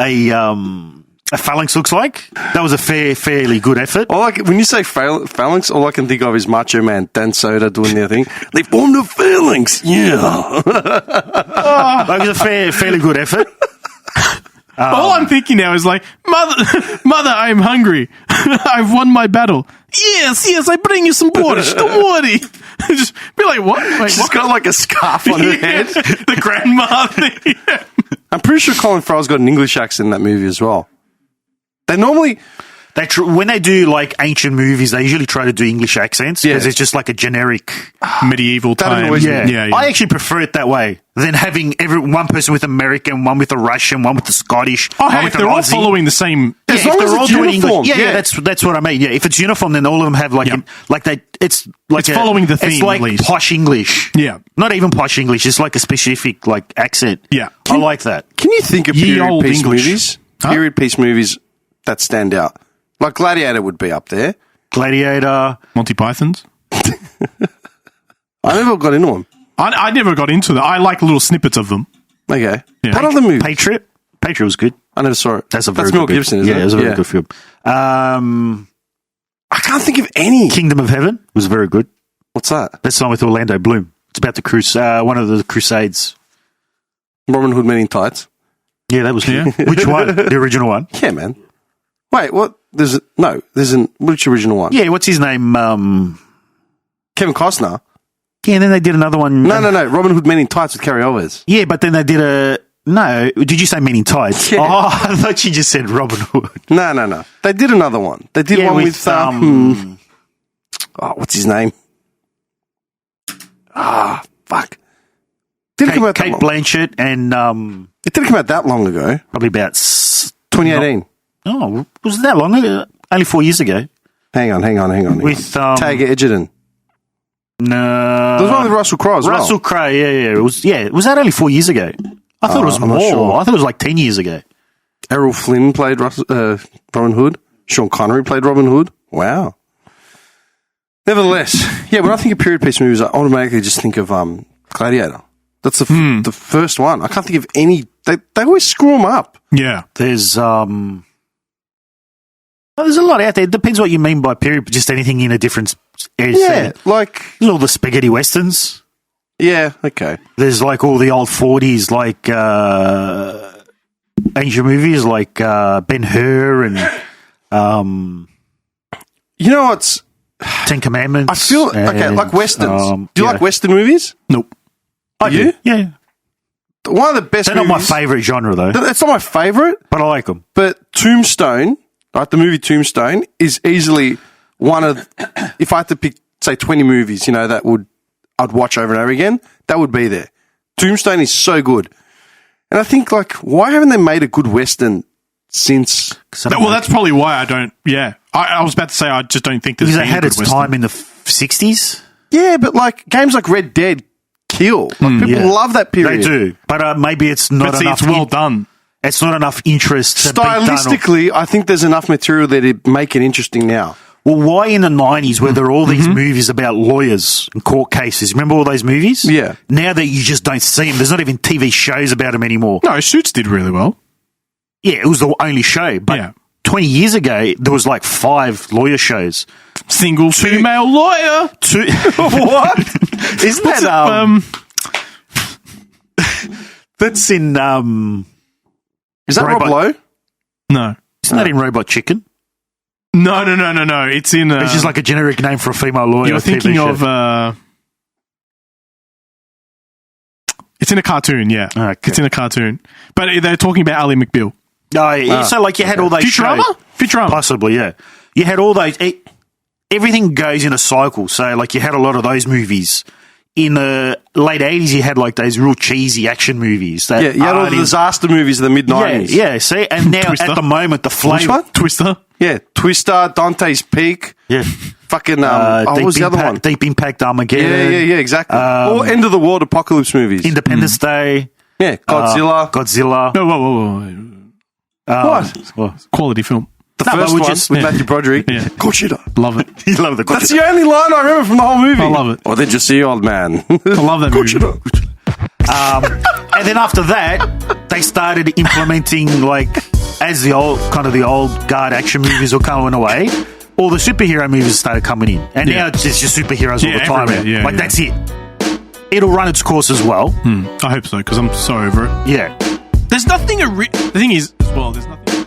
A phalanx looks like. That was a fairly good effort. When you say phalanx, all I can think of is Macho Man, Dan Soda doing their thing. They formed a phalanx, yeah. That was a fairly good effort. All I'm thinking now is like, mother, I am hungry. I've won my battle. Yes, I bring you some borscht. Don't worry. Just be like, what? Like, She's got like a scarf on her head. The grandma thing. I'm pretty sure Colin Farrell's got an English accent in that movie as well. They normally... when they do like ancient movies, they usually try to do English accents because it's just like a generic medieval time. Yeah. I actually prefer it that way than having one person with American, one with a Russian, one with the Scottish. If they're all following the same, as long as it's uniform. That's what I mean. Yeah, if it's uniform, then all of them have it's following the theme. It's like at least. posh English. Yeah, not even posh English. It's like a specific like accent. Yeah, I like that. Can you think of period piece English movies? Period piece movies that stand out. Like Gladiator would be up there. Gladiator. Monty Python's. I never got into them. I never got into that. I like little snippets of them. Okay. Yeah. What other movie? Patriot was good. I never saw it. That's very Mel good. Gibson, isn't it? Yeah, it was a very good film. I can't think of any. Kingdom of Heaven was very good. What's that? That's the one with Orlando Bloom. It's about the one of the Crusades. Robin Hood Men in Tights. Yeah, that was good. Which one? The original one? Yeah, man. Wait, what? There's which original one? Yeah, what's his name? Kevin Costner. Yeah, and then they did another one. No. Robin Hood Men in Tights with Carrie Elwes. Yeah, but then they did a... No, did you say Men in Tights? Yeah. Oh, I thought you just said Robin Hood. No. They did another one. They did one with what's his name? Fuck. Didn't come out that Kate long. Blanchett and It didn't come out that long ago. probably about 2018. Oh, was it that long ago? Only 4 years ago. Hang on. With Taga Edgerton. no, There was one with Russell Crowe as well. Russell Crowe. Yeah. Was that only 4 years ago? I thought it was I'm not more. sure. I thought it was like 10 years ago. Errol Flynn played Robin Hood. Sean Connery played Robin Hood. Wow. Nevertheless, yeah, when I think of period piece movies, I automatically just think of Gladiator. That's the first one. I can't think of any. They always screw them up. Yeah. There's a lot out there. It depends what you mean by period, but just anything in a different area. Yeah, like There's all the spaghetti westerns. yeah, okay. There's like all the old 40s, like Asian movies, like Ben-Hur and You know what's? Ten Commandments. I feel okay, and, like westerns. Do you yeah. like western movies? Nope. I you? do. Yeah. One of the best. They're not my movies, favourite genre, though, It's not my favorite, but I like them. but Tombstone, like the movie Tombstone, is easily one of. If I had to pick, say, 20 movies, that I'd watch over and over again, that would be there. Tombstone is so good, and I think like, why haven't they made a good western since? Well, that's probably why I don't. Yeah, I was about to say I just don't think there's Because it been a had good its Western. time in the 60s. Yeah, but like games like Red Dead kill. Like, people love that period. They do, but maybe it's not But see, enough. it's well done. It's not enough interest. To be done. Stylistically, I think there's enough material there to make it interesting now. Well, why in the 90s were there all these movies about lawyers and court cases? Remember all those movies? Yeah. Now that you just don't see them, there's not even TV shows about them anymore. No, Suits did really well. Yeah, it was the only show. But Yeah. 20 years ago, there was like 5 lawyer shows. Single female lawyer. What? Isn't that that's in Is that Robot- Rob Lowe? No. isn't that in Robot Chicken? No. It's in. It's just like a generic name for a female lawyer. you're thinking TV of. show. It's in a cartoon. Yeah, Okay. it's in a cartoon. But they're talking about Ally McBeal. Oh, yeah. So like you had all those Futurama? shows. Futurama. Possibly, yeah. You had all those. Everything goes in a cycle. So like you had a lot of those movies. In the late 80s, you had like those real cheesy action movies. That Yeah, you had all the disaster movies of the mid-90s. Yeah, see? And now Twister. at the moment, the Which flavour. one? Twister. Yeah, Twister, Dante's Peak, Yeah. fucking, what was the other one? Deep Impact Armageddon. Yeah, exactly. Or End of the World apocalypse movies. Independence Day. Yeah, Godzilla. Godzilla. No, whoa. What? Well, Quality film. The No, but first we one just- with yeah. Matthew Broderick. Yeah. Godzilla. Love it. you love the That's Godzilla. the only line I remember from the whole movie. I love it. Or did you see, old man? I love that movie. Godzilla. And then after that, they started implementing like as the old guard action movies were coming away. All the superhero movies started coming in, and Yeah. now it's just superheroes all Yeah, the time. everywhere. Yeah, like yeah. that's it. It'll run its course as well. I hope so because I'm so over it. Yeah. There's nothing. The thing is, as well, there's nothing